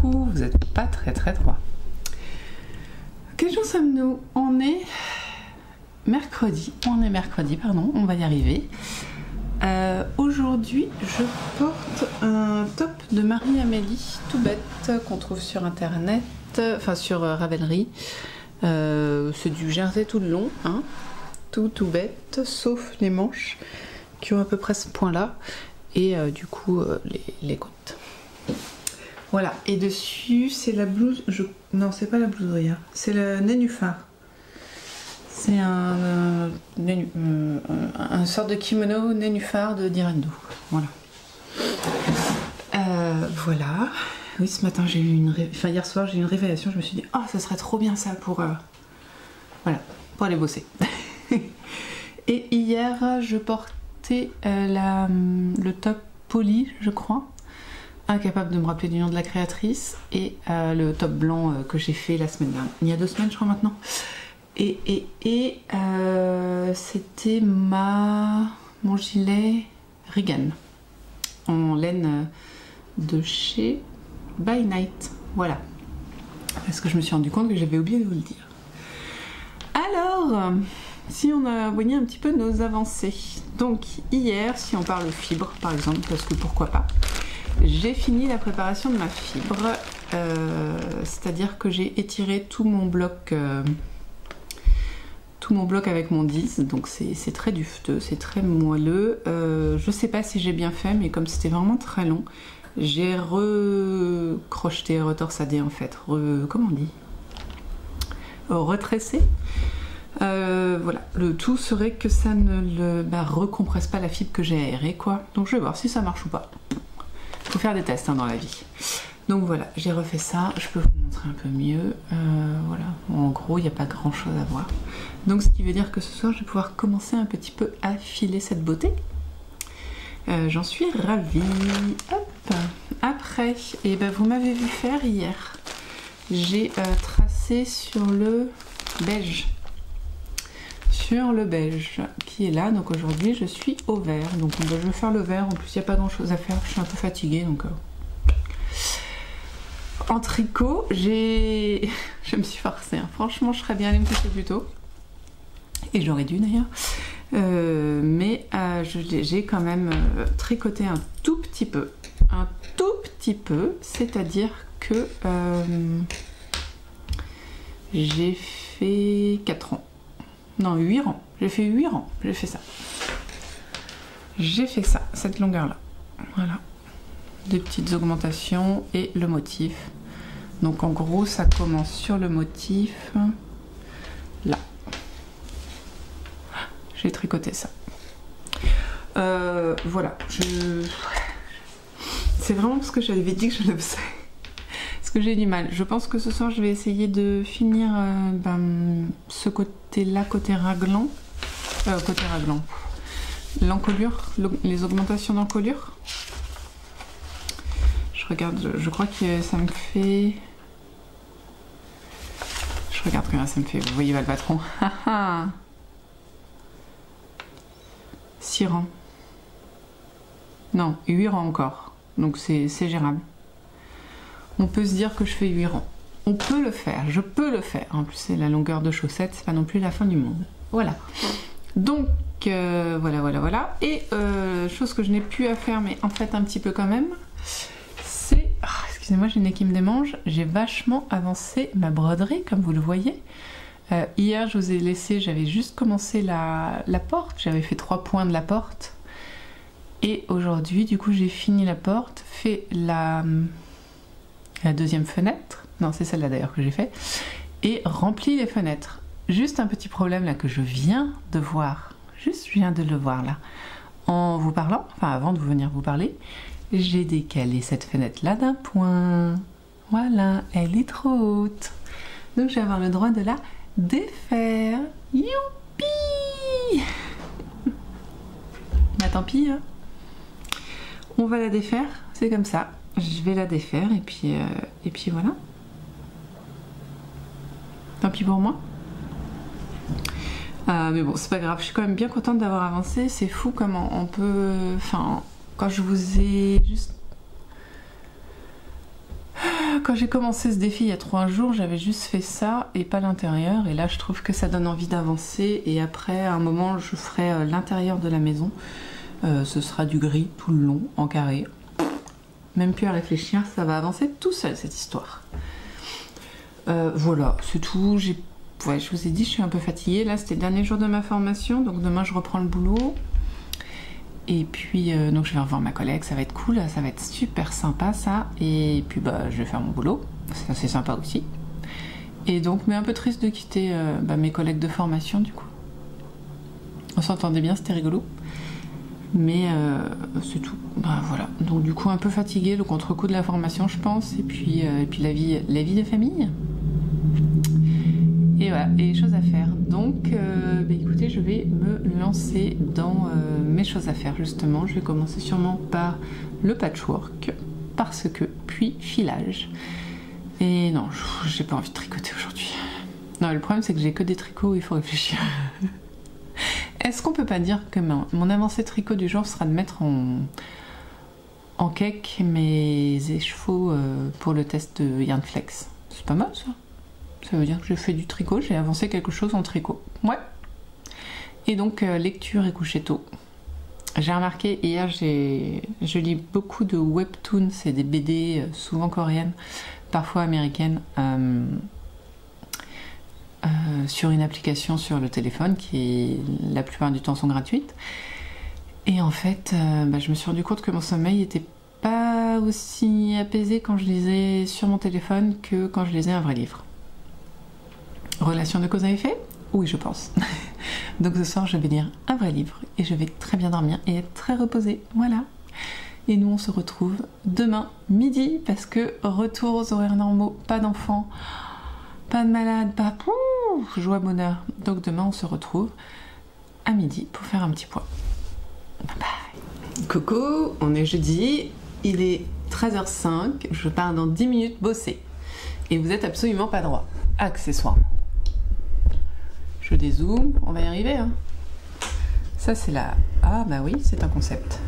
Vous n'êtes pas très droit. Quel jour sommes-nous? On est mercredi, pardon, on va y arriver. Aujourd'hui, je porte un top de Marie-Amélie, tout bête, qu'on trouve sur internet, enfin sur Ravelry. C'est du jersey tout le long, hein, tout bête, sauf les manches qui ont à peu près ce point-là, et du coup les côtes. Voilà, et dessus c'est la blouse, non c'est pas la blouse Ria, c'est le nénuphar. C'est un sorte de kimono nénuphar de Direndo. Voilà. Voilà. Oui, ce matin j'ai eu hier soir j'ai eu une révélation, je me suis dit oh ça serait trop bien ça pour voilà, pour aller bosser. Et hier je portais le top poli, je crois. Incapable de me rappeler du nom de la créatrice, et le top blanc que j'ai fait la semaine dernière, il y a 2 semaines je crois maintenant, et c'était mon gilet Regan en laine de chez By Night, voilà, parce que je me suis rendu compte que j'avais oublié de vous le dire. Alors si on a voyé un petit peu nos avancées, donc hier, si on parle fibres par exemple, parce que pourquoi pas, j'ai fini la préparation de ma fibre, c'est-à-dire que j'ai étiré tout mon bloc avec mon 10, donc c'est très dufteux, c'est très moelleux. Je sais pas si j'ai bien fait, mais comme c'était vraiment très long, j'ai recrocheté, retorsadé en fait, comment on dit, retressé. Voilà, le tout serait que ça ne recompresse pas la fibre que j'ai aérée, quoi. Donc je vais voir si ça marche ou pas. faut faire des tests hein, dans la vie. Donc voilà, j'ai refait ça, je peux vous montrer un peu mieux. Voilà, en gros, il n'y a pas grand chose à voir. Donc ce qui veut dire que ce soir, je vais pouvoir commencer un petit peu à filer cette beauté. J'en suis ravie. Hop. Après, et ben, vous m'avez vu faire hier. J'ai tracé sur le beige. Sur le beige qui est là. Donc aujourd'hui, je suis au vert. Donc ben, je vais faire le vert. En plus, il n'y a pas grand chose à faire. Je suis un peu fatiguée. Donc en tricot, je me suis forcée. Hein. Franchement, je serais bien allée me coucher plus tôt. Et j'aurais dû d'ailleurs. Mais j'ai quand même tricoté un tout petit peu. Un tout petit peu. C'est-à-dire que j'ai fait 4 rangs. Non, 8 rangs. J'ai fait 8 rangs. J'ai fait ça. J'ai fait ça, cette longueur-là. Voilà. Des petites augmentations et le motif. Donc en gros, ça commence sur le motif. Là. J'ai tricoté ça. Voilà. C'est vraiment parce que j'avais dit que je le faisais. Parce que j'ai du mal. Je pense que ce soir, je vais essayer de finir ce côté-là, côté raglan. Côté raglan. L'encolure, les augmentations d'encolure. Je regarde, je crois que ça me fait... Je regarde combien ça me fait. Vous voyez, va le patron. 6 rangs. Non, 8 rangs encore. Donc c'est gérable. On peut se dire que je fais 8 rangs. On peut le faire, je peux le faire. En plus, c'est la longueur de chaussette, c'est pas non plus la fin du monde. Voilà. Donc, voilà. Et chose que je n'ai plus à faire, mais en fait un petit peu quand même, c'est... Oh, excusez-moi, j'ai le nez qui me démange. J'ai vachement avancé ma broderie, comme vous le voyez. Hier, je vous ai laissé, j'avais juste commencé la porte. J'avais fait 3 points de la porte. Et aujourd'hui, du coup, j'ai fini la porte, fait la deuxième fenêtre. Non, c'est celle-là d'ailleurs que j'ai fait. Et rempli les fenêtres. Juste un petit problème là que je viens de voir. Juste, je viens de le voir là. En vous parlant, enfin avant de venir vous parler, j'ai décalé cette fenêtre-là d'un point. Voilà, elle est trop haute. Donc je vais avoir le droit de la défaire. Youpi! Bah tant pis, hein. On va la défaire, c'est comme ça. Je vais la défaire et puis voilà. Tant pis pour moi. Mais bon, c'est pas grave. Je suis quand même bien contente d'avoir avancé. C'est fou comment on peut... Enfin, quand je vous ai juste... Quand j'ai commencé ce défi il y a 3 jours, j'avais juste fait ça et pas l'intérieur. Et là, je trouve que ça donne envie d'avancer. Et après, à un moment, je ferai l'intérieur de la maison. Ce sera du gris tout le long, en carré. Même plus à réfléchir, ça va avancer tout seul cette histoire. Voilà, c'est tout. Ouais, je vous ai dit, je suis un peu fatiguée. Là, c'était le dernier jour de ma formation, donc demain je reprends le boulot. Et puis, donc je vais revoir ma collègue, ça va être cool, ça va être super sympa ça. Et puis, bah, je vais faire mon boulot, ça c'est sympa aussi. Et donc, mais un peu triste de quitter mes collègues de formation du coup. On s'entendait bien, c'était rigolo. Mais c'est tout. Bah, voilà. Donc du coup un peu fatiguée, le contre-coup de la formation je pense, et puis la vie de famille. Et voilà, et choses à faire. Donc écoutez, je vais me lancer dans mes choses à faire justement. Je vais commencer sûrement par le patchwork, parce que, puis filage. Et non, j'ai pas envie de tricoter aujourd'hui. Non, le problème c'est que j'ai que des tricots où il faut réfléchir. Est-ce qu'on peut pas dire que mon avancée tricot du jour sera de mettre en cake mes écheveaux pour le test de Yarnflex? C'est pas mal ça. Ça veut dire que j'ai fait du tricot, j'ai avancé quelque chose en tricot. Ouais. Et donc lecture et coucher tôt. J'ai remarqué hier, je lis beaucoup de webtoons, c'est des BD souvent coréennes, parfois américaines. Sur une application sur le téléphone qui la plupart du temps sont gratuites, et en fait je me suis rendu compte que mon sommeil était pas aussi apaisé quand je lisais sur mon téléphone que quand je lisais un vrai livre. Relation de cause à effet? Oui, je pense. Donc ce soir je vais lire un vrai livre et je vais très bien dormir et être très reposée, voilà. Et nous on se retrouve demain midi parce que retour aux horaires normaux, pas d'enfants, pas de malades, pas joie bonheur. Donc demain on se retrouve à midi pour faire un petit point. Bye bye. Coucou, on est jeudi, il est 13h05, je pars dans 10 minutes bosser. Et vous êtes absolument pas droit, accessoirement. Je dézoome, on va y arriver hein. Ça c'est la... Ah bah oui, c'est un concept.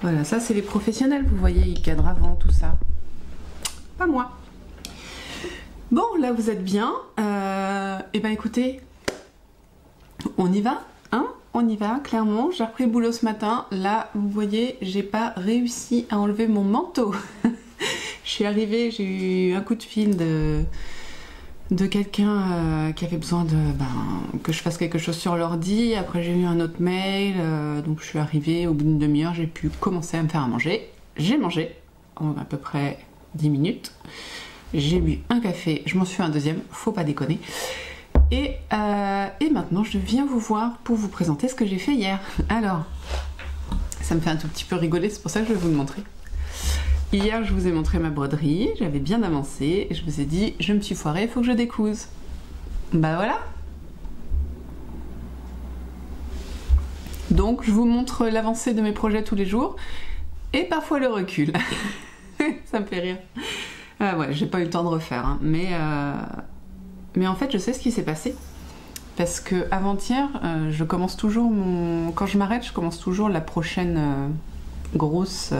Voilà, ça c'est les professionnels, vous voyez, ils cadrent avant, tout ça. Pas moi. Bon, là vous êtes bien. Et ben écoutez, on y va, hein? On y va, clairement. J'ai repris le boulot ce matin. Là, vous voyez, j'ai pas réussi à enlever mon manteau. Je suis arrivée, j'ai eu un coup de fil de quelqu'un qui avait besoin que je fasse quelque chose sur l'ordi. Après j'ai eu un autre mail, donc je suis arrivée, au bout d'une demi-heure j'ai pu commencer à me faire à manger. J'ai mangé en à peu près 10 minutes. J'ai bu un café, je m'en suis fait un deuxième, faut pas déconner. Et maintenant je viens vous voir pour vous présenter ce que j'ai fait hier. Alors, ça me fait un tout petit peu rigoler, c'est pour ça que je vais vous le montrer. Hier, je vous ai montré ma broderie, j'avais bien avancé, et je vous ai dit, je me suis foirée, il faut que je découse. Bah voilà. Donc, je vous montre l'avancée de mes projets tous les jours, et parfois le recul. Ça me fait rire. Ouais, j'ai pas eu le temps de refaire, hein, mais en fait, je sais ce qui s'est passé. Parce que avant-hier, je commence toujours Quand je m'arrête, je commence toujours la prochaine grosse...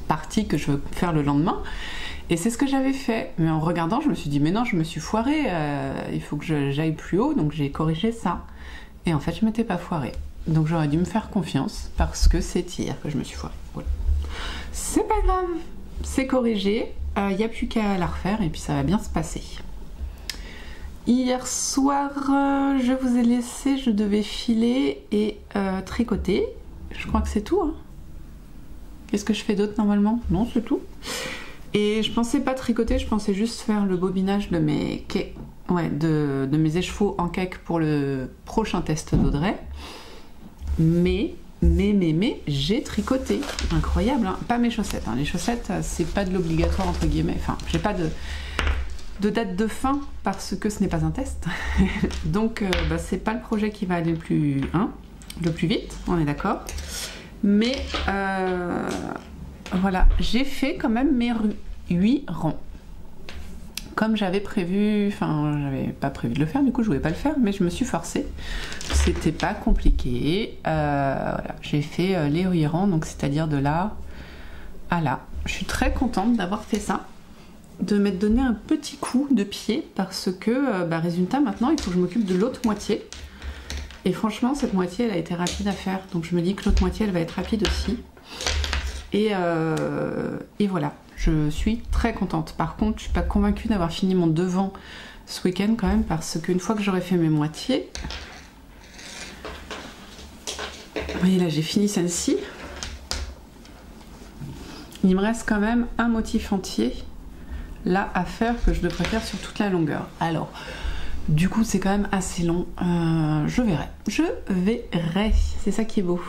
partie que je veux faire le lendemain, et c'est ce que j'avais fait, mais en regardant je me suis dit mais non, je me suis foirée, il faut que j'aille plus haut, donc j'ai corrigé ça, et en fait je m'étais pas foirée, donc j'aurais dû me faire confiance parce que c'est hier que je me suis foirée. Voilà. C'est pas grave, c'est corrigé, il n'y a plus qu'à la refaire et puis ça va bien se passer. Hier soir je vous ai laissé, je devais filer et tricoter, je crois que c'est tout hein. Qu'est-ce que je fais d'autre normalement? Non, c'est tout. Et je pensais pas tricoter, je pensais juste faire le bobinage de mes de mes écheveaux en cake pour le prochain test d'Audrey. Mais j'ai tricoté. Incroyable, hein. Pas mes chaussettes. Hein. Les chaussettes, c'est pas de l'obligatoire entre guillemets. Enfin, j'ai pas de date de fin parce que ce n'est pas un test. Donc, c'est pas le projet qui va aller le plus vite, on est d'accord. Mais voilà, j'ai fait quand même mes 8 rangs. Comme j'avais prévu, enfin j'avais pas prévu de le faire, du coup je voulais pas le faire, mais je me suis forcée. C'était pas compliqué. Voilà, j'ai fait les 8 rangs, donc c'est-à-dire de là à là. Je suis très contente d'avoir fait ça, de m'être donné un petit coup de pied, parce que résultat maintenant il faut que je m'occupe de l'autre moitié. Et franchement, cette moitié, elle a été rapide à faire. Donc je me dis que l'autre moitié, elle va être rapide aussi. Et voilà, je suis très contente. Par contre, je suis pas convaincue d'avoir fini mon devant ce week-end quand même, parce qu'une fois que j'aurai fait mes moitiés... Vous voyez là, j'ai fini celle-ci. Il me reste quand même un motif entier là à faire, que je devrais faire sur toute la longueur. Alors... Du coup, c'est quand même assez long. Je verrai. C'est ça qui est beau.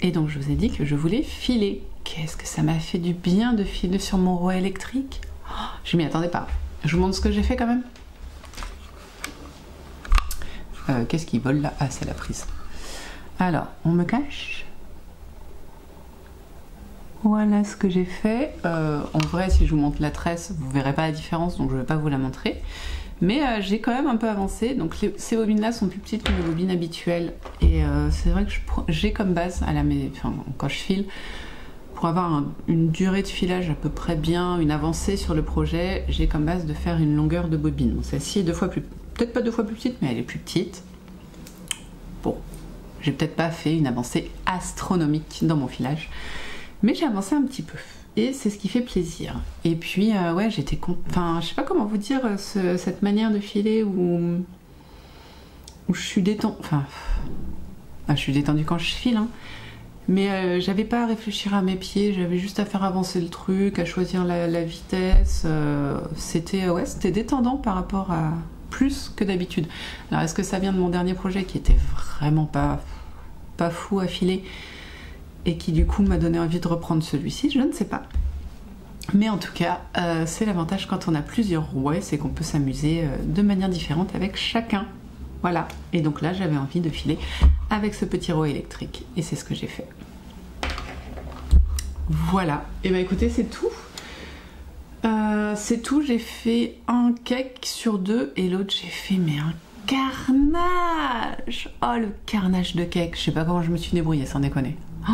Et donc, je vous ai dit que je voulais filer. Qu'est-ce que ça m'a fait du bien de filer sur mon rouet électrique. Oh, je m'y attendais pas. Je vous montre ce que j'ai fait quand même. Qu'est-ce qui vole là? Ah, c'est la prise. Alors, on me cache. Voilà ce que j'ai fait. En vrai, si je vous montre la tresse, vous verrez pas la différence, donc je vais pas vous la montrer. Mais j'ai quand même un peu avancé, donc ces bobines là sont plus petites que mes bobines habituelles, et c'est vrai que j'ai comme base quand je file, pour avoir une durée de filage à peu près bien, une avancée sur le projet, j'ai comme base de faire une longueur de bobine. Bon, celle-ci est peut-être pas 2 fois plus petite, mais elle est plus petite. Bon, j'ai peut-être pas fait une avancée astronomique dans mon filage, mais j'ai avancé un petit peu. Et c'est ce qui fait plaisir. Et puis, ouais, j'étais... Enfin, je sais pas comment vous dire, cette manière de filer où je suis détendue... Enfin, je suis détendue quand je file, hein. Mais j'avais pas à réfléchir à mes pieds, j'avais juste à faire avancer le truc, à choisir la vitesse. C'était détendant par rapport à plus que d'habitude. Alors, est-ce que ça vient de mon dernier projet qui était vraiment pas fou à filer? et qui du coup m'a donné envie de reprendre celui-ci, je ne sais pas. Mais en tout cas, c'est l'avantage quand on a plusieurs rouets, c'est qu'on peut s'amuser de manière différente avec chacun. Voilà, et donc là j'avais envie de filer avec ce petit rouet électrique, et c'est ce que j'ai fait. Voilà, et bah écoutez, c'est tout. C'est tout, j'ai fait un cake sur 2 et l'autre j'ai fait mais un carnage. Oh le carnage de cake, je sais pas comment je me suis débrouillée sans déconner. Oh,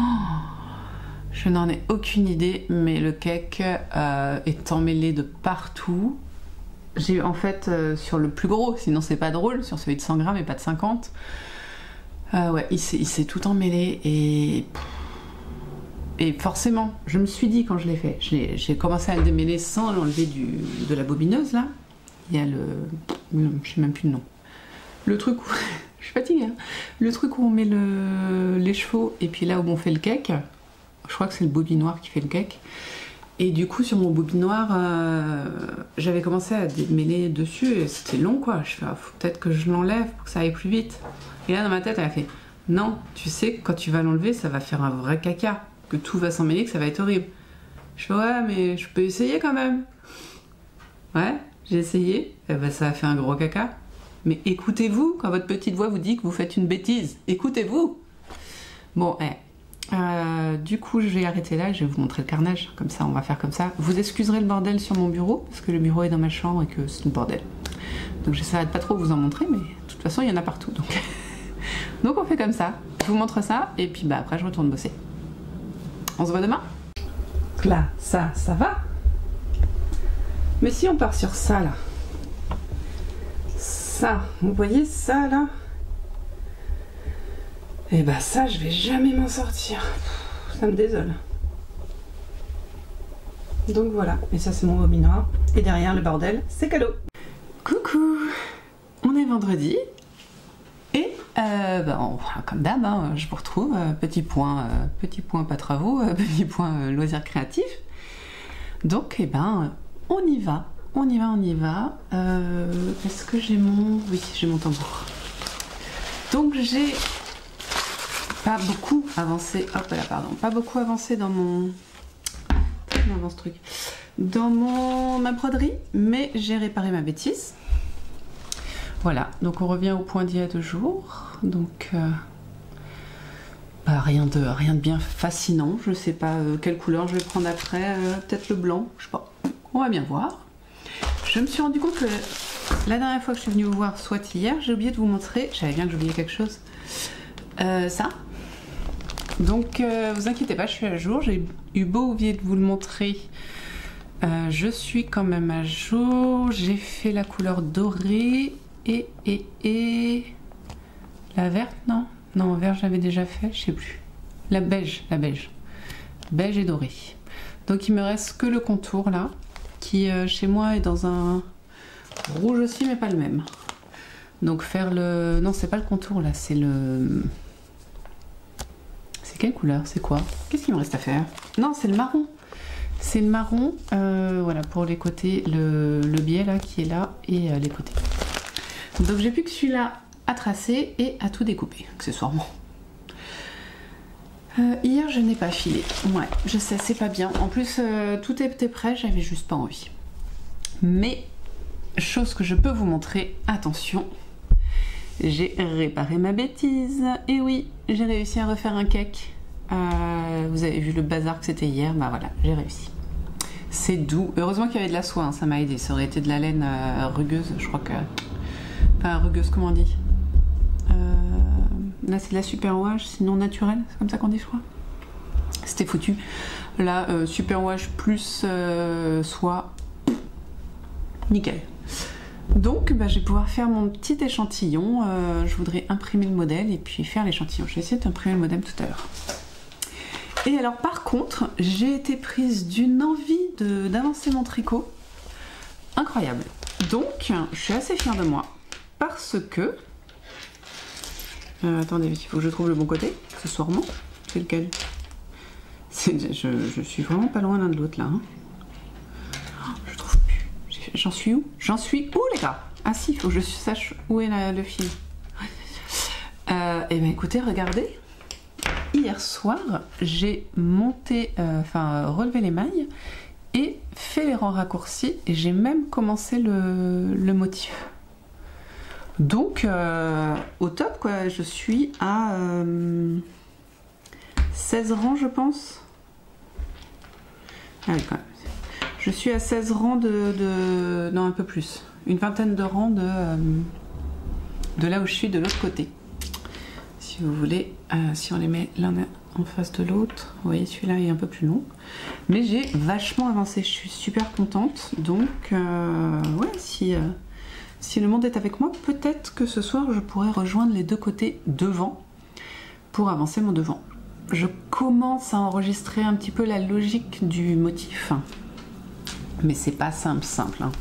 je n'en ai aucune idée, mais le cake est emmêlé de partout. J'ai en fait sur le plus gros, sinon c'est pas drôle, sur celui de 100 grammes et pas de 50. Ouais, il s'est tout emmêlé et forcément, je me suis dit quand je l'ai fait, j'ai commencé à le démêler sans l'enlever de la bobineuse là. Il y a je sais même plus le nom. Le truc où, je suis fatiguée, hein. Le truc où on met les chevaux et puis là où on fait le cake, je crois que c'est le bobinoir qui fait le cake. Et du coup sur mon bobinoir, j'avais commencé à démêler dessus et c'était long quoi. Je fais, faut peut-être que je l'enlève pour que ça aille plus vite. Et là dans ma tête elle a fait, non, tu sais que quand tu vas l'enlever ça va faire un vrai caca. Que tout va s'emmêler, que ça va être horrible. Je fais ouais mais je peux essayer quand même. Ouais, j'ai essayé, et ben, ça a fait un gros caca. Mais écoutez-vous quand votre petite voix vous dit que vous faites une bêtise. Écoutez-vous. Bon, du coup je vais arrêter là et je vais vous montrer le carnage. Comme ça on va faire comme ça. Vous excuserez le bordel sur mon bureau, parce que le bureau est dans ma chambre et que c'est le bordel. Donc j'essaierai de pas trop vous en montrer, mais de toute façon il y en a partout. Donc on fait comme ça. Je vous montre ça et puis bah après je retourne bosser. On se voit demain. Là, ça va. Mais si on part sur ça, là. Ça, vous voyez ça, là? Et bah ça, je vais jamais m'en sortir. Ça me désole. Donc voilà. Et ça, c'est mon bobinoir. Et derrière, le bordel, c'est cadeau. Coucou. On est vendredi. Et comme d'hab, hein, je vous retrouve, petit point pas travaux, petit point loisirs créatifs. Donc, on y va. Est-ce que j'ai mon... Oui, j'ai mon tambour. Donc, j'ai pas beaucoup avancé... Hop là, pardon. Pas beaucoup avancé dans mon... Dans ce truc. Dans ma broderie, mais j'ai réparé ma bêtise. Voilà, donc on revient au point d'il y a 2 jours. Donc, rien de bien fascinant. Je sais pas quelle couleur je vais prendre après. Peut-être le blanc, je sais pas. On va bien voir. Je me suis rendu compte que la dernière fois que je suis venue vous voir, soit hier, j'ai oublié de vous montrer. J'avais bien que j'oubliais quelque chose. Ça. Donc, vous inquiétez pas, je suis à jour. J'ai eu beau oublier de vous le montrer. Je suis quand même à jour. J'ai fait la couleur dorée. Et la verte, non, vert j'avais déjà fait, je sais plus. La beige et dorée. Donc il me reste que le contour là, qui chez moi est dans un rouge aussi, mais pas le même. Donc faire le... Non, c'est pas le contour là, c'est le... C'est quelle couleur? C'est quoi? Qu'est-ce qu'il me reste à faire? Non, c'est le marron. C'est le marron, voilà, pour les côtés, le biais là qui est là et les côtés. Donc j'ai plus que celui-là à tracer et à tout découper, accessoirement. Hier je n'ai pas filé. Ouais, je sais, c'est pas bien. En plus, tout était prêt, j'avais juste pas envie. Mais, chose que je peux vous montrer, attention, j'ai réparé ma bêtise. Et oui, j'ai réussi à refaire un cake. Vous avez vu le bazar que c'était hier, bah voilà, j'ai réussi. C'est doux. Heureusement qu'il y avait de la soie, hein, ça m'a aidé. Ça aurait été de la laine rugueuse, je crois que... Enfin, rugueuse, comment on dit? Là, c'est de la superwash, sinon naturelle, c'est comme ça qu'on dit, je crois. C'était foutu. Là, superwash plus soie, nickel. Donc, je vais pouvoir faire mon petit échantillon. Je voudrais imprimer le modèle et puis faire l'échantillon. Je vais essayer d'imprimer le modèle tout à l'heure. Et alors, par contre, j'ai été prise d'une envie d'avancer mon tricot. Incroyable. Donc, je suis assez fière de moi. Parce que... attendez, il faut que je trouve le bon côté, accessoirement. C'est lequel? Je suis vraiment pas loin l'un de l'autre, là. Hein. Oh, je trouve plus. J'en suis où? J'en suis où, les gars? Ah si, il faut que je sache où est le fil. Eh bien, écoutez, regardez. hier soir, j'ai monté, relevé les mailles et fait les rangs raccourcis et j'ai même commencé le motif. Donc au top quoi, je suis à 16 rangs je pense. Ah oui, quand même. Je suis à 16 rangs non, un peu plus. Une vingtaine de rangs de là où je suis de l'autre côté. Si vous voulez, si on les met l'un en face de l'autre, vous voyez celui-là est un peu plus long. Mais j'ai vachement avancé, je suis super contente. Donc ouais, si le monde est avec moi, peut-être que ce soir je pourrais rejoindre les deux côtés devant pour avancer mon devant. Je commence à enregistrer un petit peu la logique du motif. Mais c'est pas simple, hein.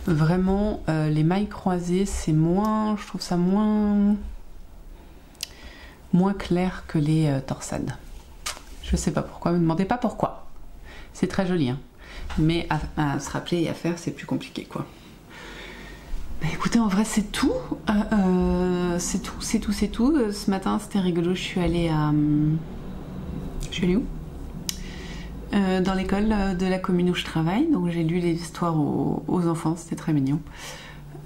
Vraiment, les mailles croisées, c'est moins, je trouve ça moins clair que les torsades. Je sais pas pourquoi, me demandez pas pourquoi. C'est très joli, hein. Mais à se rappeler et à faire, c'est plus compliqué, quoi. Bah, écoutez, en vrai, c'est tout. C'est tout. Ce matin, c'était rigolo. Je suis allée où? Dans l'école de la commune où je travaille, donc j'ai lu les histoires aux enfants, c'était très mignon.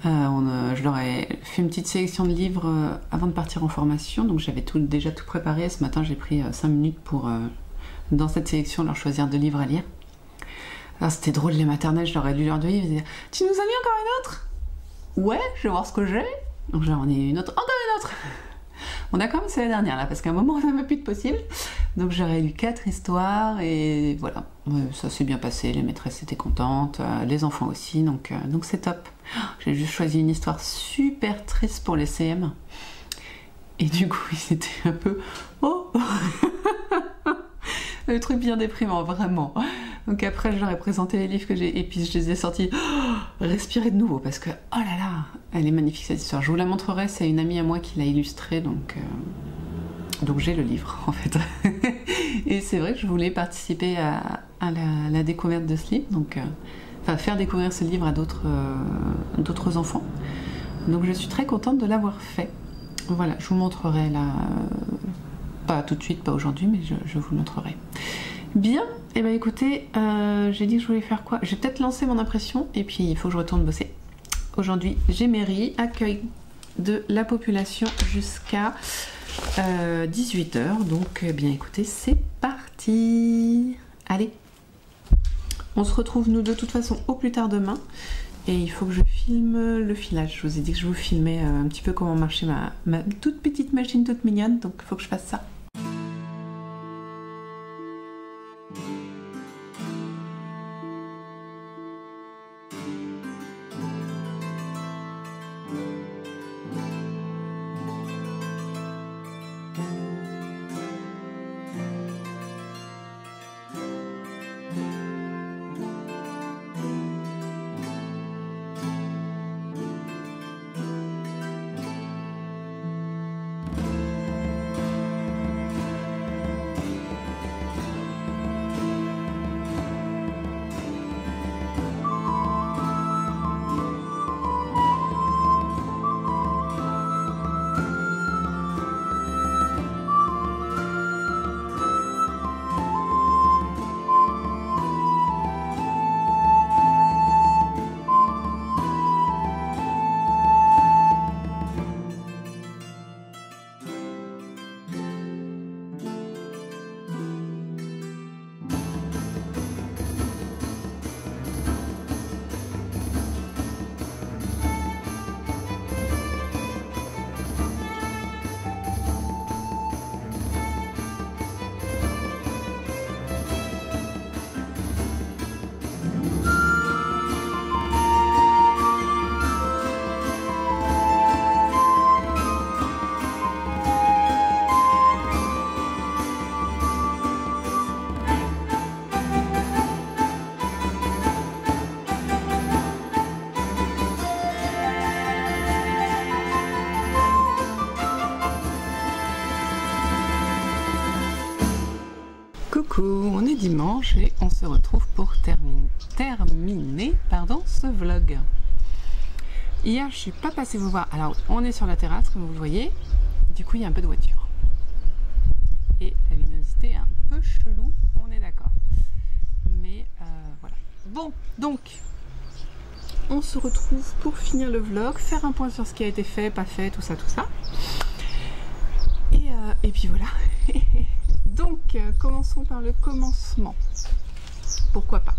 Je leur ai fait une petite sélection de livres avant de partir en formation, donc j'avais déjà tout préparé. Ce matin j'ai pris 5 minutes pour, dans cette sélection, leur choisir 2 livres à lire. Alors c'était drôle, les maternelles, je leur ai lu leurs 2 livres, ils disaient « Tu nous as mis encore une autre ?»« Ouais, je vais voir ce que j'ai. » Donc j'en ai une autre, encore une autre. On a commencé la dernière là, parce qu'à un moment on n'avait plus de possible. Donc j'aurais lu 4 histoires et voilà, ça s'est bien passé, les maîtresses étaient contentes, les enfants aussi, donc c'est top. J'ai juste choisi une histoire super triste pour les CM. Et du coup, ils étaient un peu... Oh le truc bien déprimant, vraiment. Donc après, je leur ai présenté les livres que j'ai, et puis je les ai sortis. Respirez de nouveau, parce que, oh là là, elle est magnifique cette histoire. Je vous la montrerai, c'est une amie à moi qui l'a illustrée, donc j'ai le livre, en fait. Et c'est vrai que je voulais participer à la découverte de ce livre, donc... faire découvrir ce livre à d'autres enfants. Donc je suis très contente de l'avoir fait. Voilà, je vous montrerai là, pas tout de suite, pas aujourd'hui, mais je vous montrerai. Bien, et bien écoutez, j'ai dit que je voulais faire quoi? J'ai peut-être lancé mon impression et puis il faut que je retourne bosser. Aujourd'hui, j'ai mairie, accueil de la population jusqu'à 18 h. Donc, bien écoutez, c'est parti. Allez. On se retrouve nous de toute façon au plus tard demain et il faut que je filme le filage. Je vous ai dit que je vous filmais un petit peu comment marchait ma toute petite machine toute mignonne, donc il faut que je fasse ça. Coucou, on est dimanche et on se retrouve pour terminer ce vlog. Hier, je suis pas passée vous voir. Alors, on est sur la terrasse, comme vous le voyez. Du coup, il y a un peu de voiture. et la luminosité est un peu chelou, on est d'accord. Mais voilà. Bon, donc on se retrouve pour finir le vlog, faire un point sur ce qui a été fait, pas fait, tout ça, tout ça. Et puis voilà. Donc, commençons par le commencement. Pourquoi pas.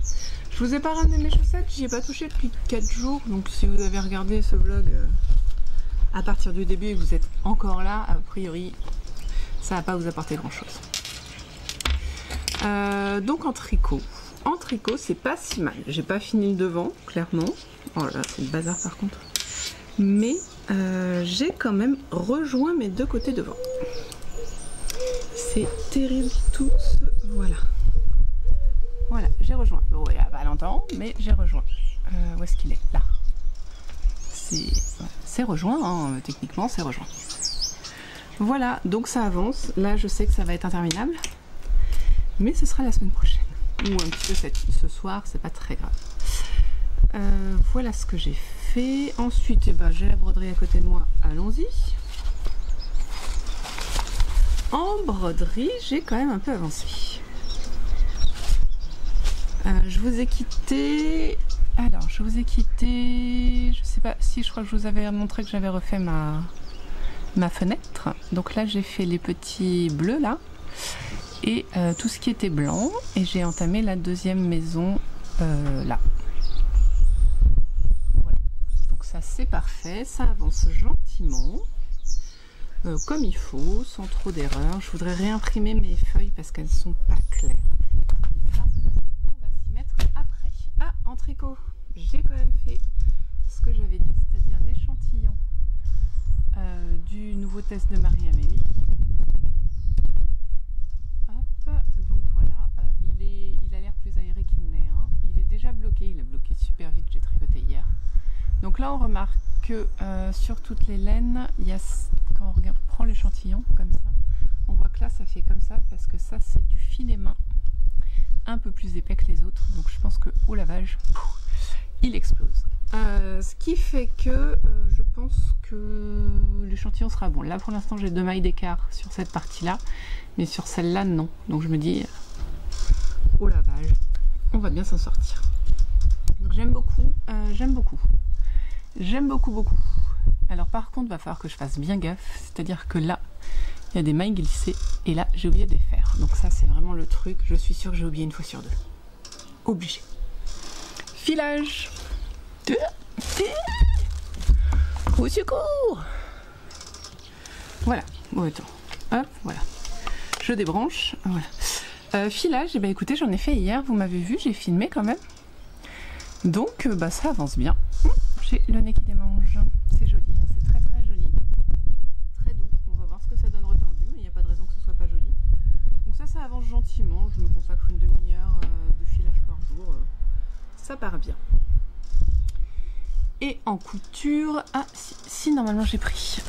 Je vous ai pas ramené mes chaussettes, j'y ai pas touché depuis 4 jours. Donc si vous avez regardé ce vlog à partir du début et que vous êtes encore là, a priori, ça va pas vous apporter grand chose. Donc en tricot. En tricot, c'est pas si mal. J'ai pas fini le devant, clairement. Oh là, c'est le bazar par contre. Mais j'ai quand même rejoint mes deux côtés devant. C'est terrible tout ce... Voilà. Voilà, j'ai rejoint. Bon, il n'y a pas longtemps, mais j'ai rejoint. Où est-ce qu'il est? Là. C'est rejoint, hein. Techniquement, c'est rejoint. Voilà, donc ça avance. Là, je sais que ça va être interminable. Mais ce sera la semaine prochaine. Ou un petit peu ce soir, c'est pas très grave. Voilà ce que j'ai fait. Ensuite, eh ben, j'ai la broderie à côté de moi. Allons-y. En broderie, j'ai quand même un peu avancé. Je vous ai quitté. Alors, je vous ai quitté. Je sais pas si je crois que je vous avais montré que j'avais refait ma fenêtre. Donc là, j'ai fait les petits bleus là et tout ce qui était blanc. Et j'ai entamé la deuxième maison là. Voilà. Donc ça, c'est parfait. Ça avance gentiment. Comme il faut, sans trop d'erreurs. Je voudrais réimprimer mes feuilles parce qu'elles sont pas claires. En tricot, j'ai quand même fait ce que j'avais dit, c'est-à-dire l'échantillon du nouveau test de Marie-Amélie. Hop, donc voilà, il a l'air plus aéré qu'il n'est. Hein. Il est déjà bloqué, il a bloqué super vite, j'ai tricoté hier. Donc là, on remarque que sur toutes les laines, il y a, quand on prend l'échantillon comme ça, on voit que là, ça fait comme ça parce que ça, c'est du filet main. Un peu plus épais que les autres, donc je pense que au lavage il explose, ce qui fait que je pense que l'échantillon sera bon. Là pour l'instant j'ai 2 mailles d'écart sur cette partie là, mais sur celle là non, donc je me dis au lavage on va bien s'en sortir. Donc j'aime beaucoup, j'aime beaucoup. Alors par contre va falloir que je fasse bien gaffe, c'est à dire que là il y a des mailles glissées et là j'ai oublié de les faire. Donc ça c'est vraiment le truc, je suis sûre que j'ai oublié une fois sur 2. Obligé. Filage. Au secours. Voilà. Bon attends. Hop, voilà. Je débranche. Voilà. Filage, et bah écoutez j'en ai fait hier, vous m'avez vu, j'ai filmé quand même. Donc bah ça avance bien. J'ai le nez qui démange. C'est joli, hein. C'est très très joli. Que ça donne retendu, mais il n'y a pas de raison que ce soit pas joli. Donc ça avance gentiment, je me consacre une demi-heure de filage par jour, ça part bien. Et en couture, ah si normalement j'ai pris.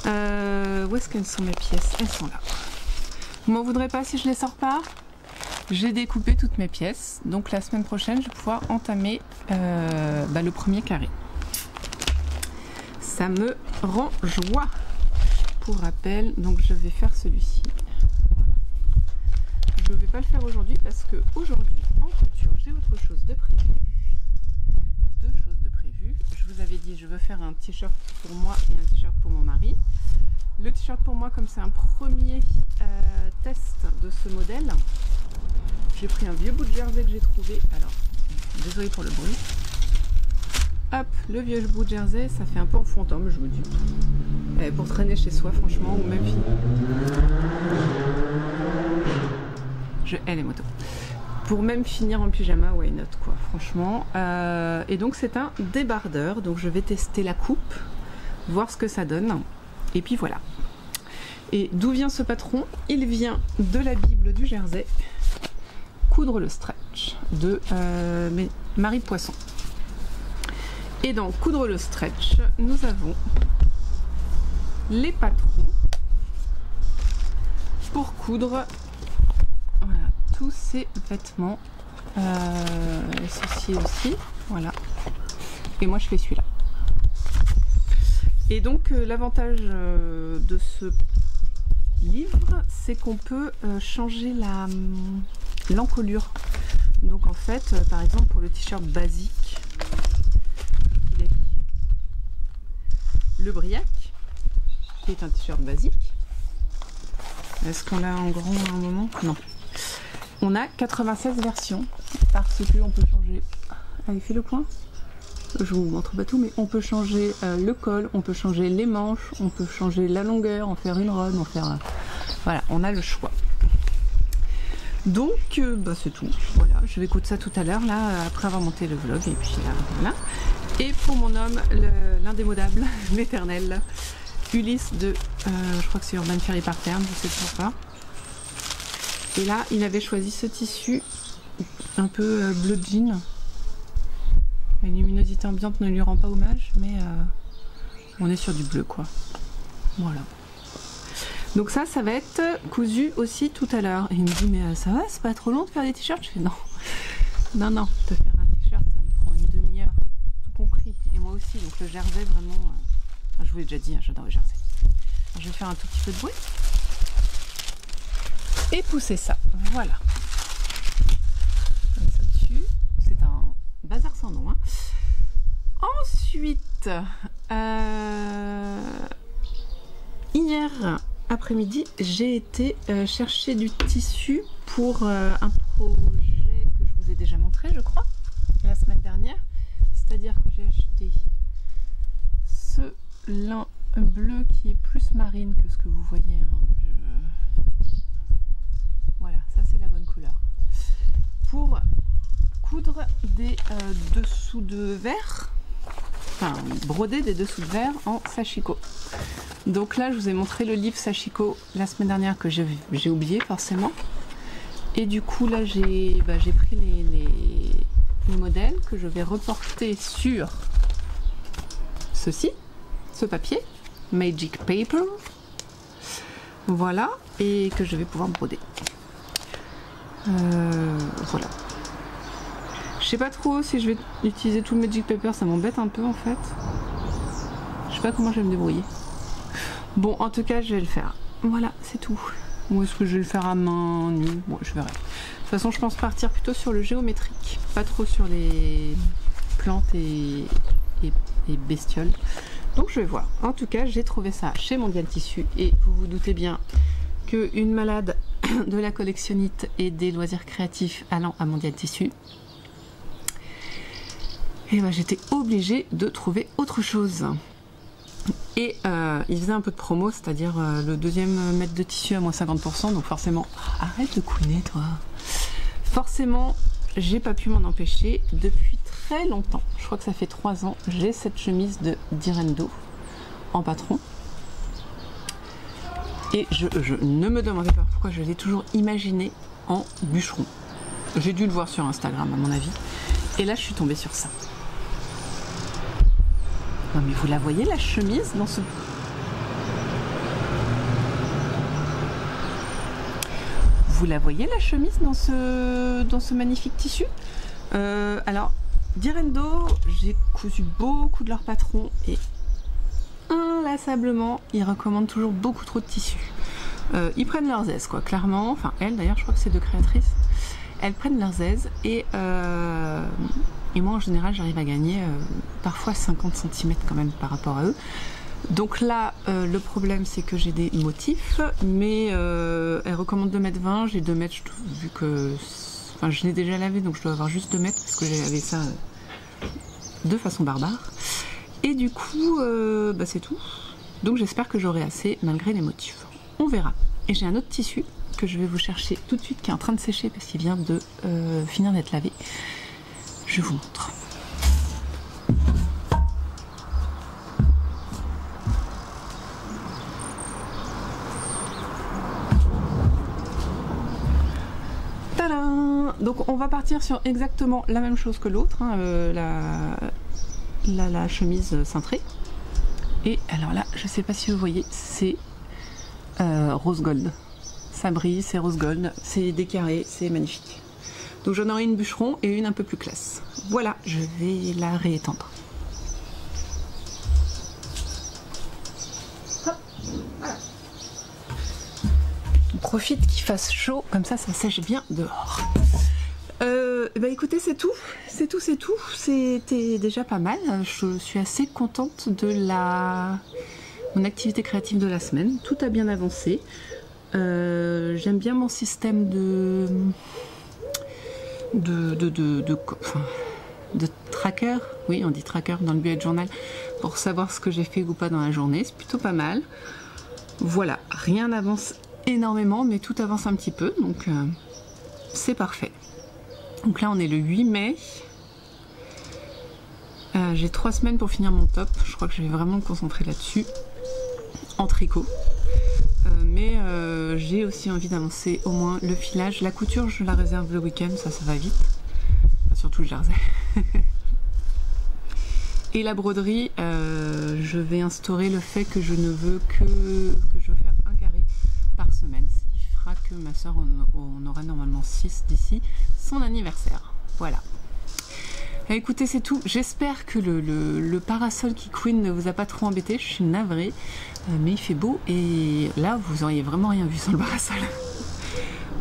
Où est-ce qu'elles sont mes pièces? Elles sont là. Vous m'en voudrez pas si je les sors pas? J'ai découpé toutes mes pièces, donc la semaine prochaine je vais pouvoir entamer le premier carré. Ça me rend joie. Pour rappel, donc je vais faire celui-ci. Voilà. Je ne vais pas le faire aujourd'hui parce que aujourd'hui en couture j'ai autre chose de prévu. 2 choses de prévues. Je vous avais dit je veux faire un t-shirt pour moi et un t-shirt pour mon mari. Le t-shirt pour moi, comme c'est un premier test de ce modèle, j'ai pris un vieux bout de jersey que j'ai trouvé. Alors, désolé pour le bruit. Hop, le vieux bout de jersey, ça fait un peu enfantin, mais je me dis, pour traîner chez soi, franchement, ou même je hais les motos. Pour même finir en pyjama, why not, quoi, franchement. Et donc, c'est un débardeur, donc je vais tester la coupe, voir ce que ça donne, et puis voilà. Et d'où vient ce patron? Il vient de la Bible du jersey, Coudre le stretch, de Marie de Poisson. Et dans Coudre le stretch, nous avons les patrons pour coudre voilà, tous ces vêtements. Ceci aussi, voilà. Et moi je fais celui-là. Et donc l'avantage de ce livre, c'est qu'on peut changer l'encolure. Donc en fait, par exemple pour le t-shirt basique, le Briac, qui est un t-shirt basique. Est-ce qu'on l'a en grand à un moment? Non. On a 96 versions, parce que on peut changer... Allez, fais le point. Je vous montre pas tout, mais on peut changer le col, on peut changer les manches, on peut changer la longueur, en faire une run, en faire... Voilà, on a le choix. Donc, bah, c'est tout. Voilà, je vais coudre ça tout à l'heure, là, après avoir monté le vlog, et puis là, voilà. Et pour mon homme, l'indémodable, l'éternel, Ulysse de, je crois que c'est Urban Fairy Pattern, je sais toujours pas. Et là, il avait choisi ce tissu, un peu bleu jean. La luminosité ambiante ne lui rend pas hommage, mais on est sur du bleu, quoi. Voilà. Donc ça va être cousu aussi tout à l'heure. Et il me dit, mais ça va, c'est pas trop long de faire des t-shirts? Je fais non. Non, non, de faire un t-shirt, ça me prend une demi-heure, tout compris. Et moi aussi, donc le jersey, vraiment... je vous l'ai déjà dit, hein, j'adore le jersey. Alors, je vais faire un tout petit peu de bruit. Et pousser ça, voilà. Comme ça dessus. C'est un bazar sans nom. Hein. Ensuite, hier après-midi, j'ai été chercher du tissu pour un projet que je vous ai déjà montré, je crois, la semaine dernière. C'est-à-dire que j'ai acheté ce lin bleu qui est plus marine que ce que vous voyez. Hein. Voilà, ça c'est la bonne couleur. Pour coudre des dessous de verre, enfin broder des dessous de verre en sashiko. Donc là je vous ai montré le livre sashiko la semaine dernière que j'ai oublié forcément. Et du coup là j'ai pris les modèles que je vais reporter sur ce papier, Magic Paper. Voilà, et que je vais pouvoir broder. Voilà. Je sais pas trop si je vais utiliser tout le Magic Paper, ça m'embête un peu en fait. Je sais pas comment je vais me débrouiller. Bon, en tout cas, je vais le faire. Voilà, c'est tout. Ou est-ce que je vais le faire à main nue? Bon, je verrai. De toute façon, je pense partir plutôt sur le géométrique, pas trop sur les plantes et bestioles. Donc je vais voir. En tout cas, j'ai trouvé ça chez Mondial Tissu et vous vous doutez bien qu'une malade de la collectionnite et des loisirs créatifs allant à Mondial Tissu, et ben j'étais obligée de trouver autre chose. Et il faisait un peu de promo, c'est-à-dire le deuxième mètre de tissu à moins 50%, donc forcément, arrête de couiner toi. Forcément, j'ai pas pu m'en empêcher depuis très longtemps. Je crois que ça fait 3 ans, j'ai cette chemise de Direndo en patron. Et je ne me demandez pas pourquoi je l'ai toujours imaginée en bûcheron. J'ai dû le voir sur Instagram à mon avis. Et là je suis tombée sur ça. Non mais vous la voyez la chemise dans ce... Vous la voyez la chemise dans ce magnifique tissu? Alors, Direndo, j'ai cousu beaucoup de leurs patrons et inlassablement, ils recommandent toujours beaucoup trop de tissu. Ils prennent leurs aises, quoi, clairement. Enfin, elles, d'ailleurs, je crois que c'est 2 créatrices. Elles prennent leurs aises et moi, en général, j'arrive à gagner parfois 50 cm quand même par rapport à eux. Donc là, le problème, c'est que j'ai des motifs, mais elles recommandent 2,20 m. J'ai 2 mètres, vu que... Enfin, je l'ai déjà lavé, donc je dois avoir juste 2 mètres, parce que j'ai lavé ça de façon barbare. Et du coup, c'est tout. Donc j'espère que j'aurai assez, malgré les motifs. On verra. Et j'ai un autre tissu que je vais vous chercher tout de suite, qui est en train de sécher, parce qu'il vient de finir d'être lavé. Je vous montre. Tadam! Donc on va partir sur exactement la même chose que l'autre, hein, la chemise cintrée. Et alors là, je sais pas si vous voyez, c'est rose gold. Ça brille, c'est rose gold, c'est des carrés, c'est magnifique. Donc j'en aurai une bûcheron et une un peu plus classe. Voilà, je vais la réétendre. profite qu'il fasse chaud, comme ça sèche bien dehors. Bah écoutez, c'est tout. C'était déjà pas mal. Je suis assez contente de mon activité créative de la semaine. Tout a bien avancé. J'aime bien mon système de tracker. Oui, on dit tracker dans le bullet journal pour savoir ce que j'ai fait ou pas dans la journée. C'est plutôt pas mal. Voilà, rien n'avance énormément, mais tout avance un petit peu, donc c'est parfait. Donc là, on est le 8 mai. J'ai 3 semaines pour finir mon top. Je crois que je vais vraiment me concentrer là-dessus, en tricot. Mais j'ai aussi envie d'avancer au moins le filage. La couture, je la réserve le week-end, ça va vite. Enfin, surtout le jersey. Et la broderie, je vais instaurer le fait que je ne veux que je veux faire un carré par semaine. Ce qui fera que ma soeur on aura normalement 6 d'ici son anniversaire. Voilà. Écoutez, c'est tout. J'espère que le parasol qui Queen ne vous a pas trop embêté. Je suis navrée, mais il fait beau et là vous auriez vraiment rien vu sur le parasol.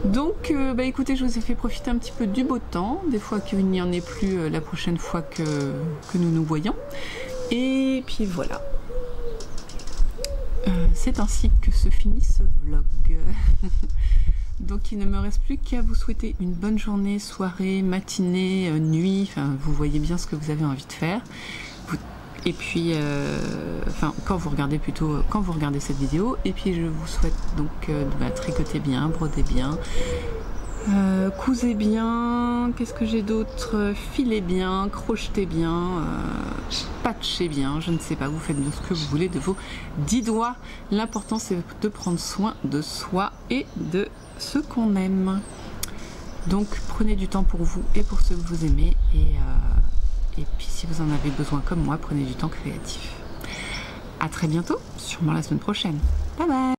Donc bah écoutez, je vous ai fait profiter un petit peu du beau temps, des fois qu'il n'y en ait plus la prochaine fois que nous nous voyons. Et puis voilà. C'est ainsi que se finit ce vlog. Donc il ne me reste plus qu'à vous souhaiter une bonne journée, soirée, matinée, nuit, enfin vous voyez bien ce que vous avez envie de faire. Et puis, enfin quand vous regardez cette vidéo, et puis je vous souhaite donc de tricoter bien, broder bien, cousez bien, qu'est-ce que j'ai d'autre, filez bien, crochetez bien, patchez bien, je ne sais pas, vous faites bien ce que vous voulez de vos 10 doigts. L'important c'est de prendre soin de soi et de ce qu'on aime. Donc prenez du temps pour vous et pour ceux que vous aimez, et puis si vous en avez besoin comme moi, prenez du temps créatif. À très bientôt, sûrement la semaine prochaine. Bye bye.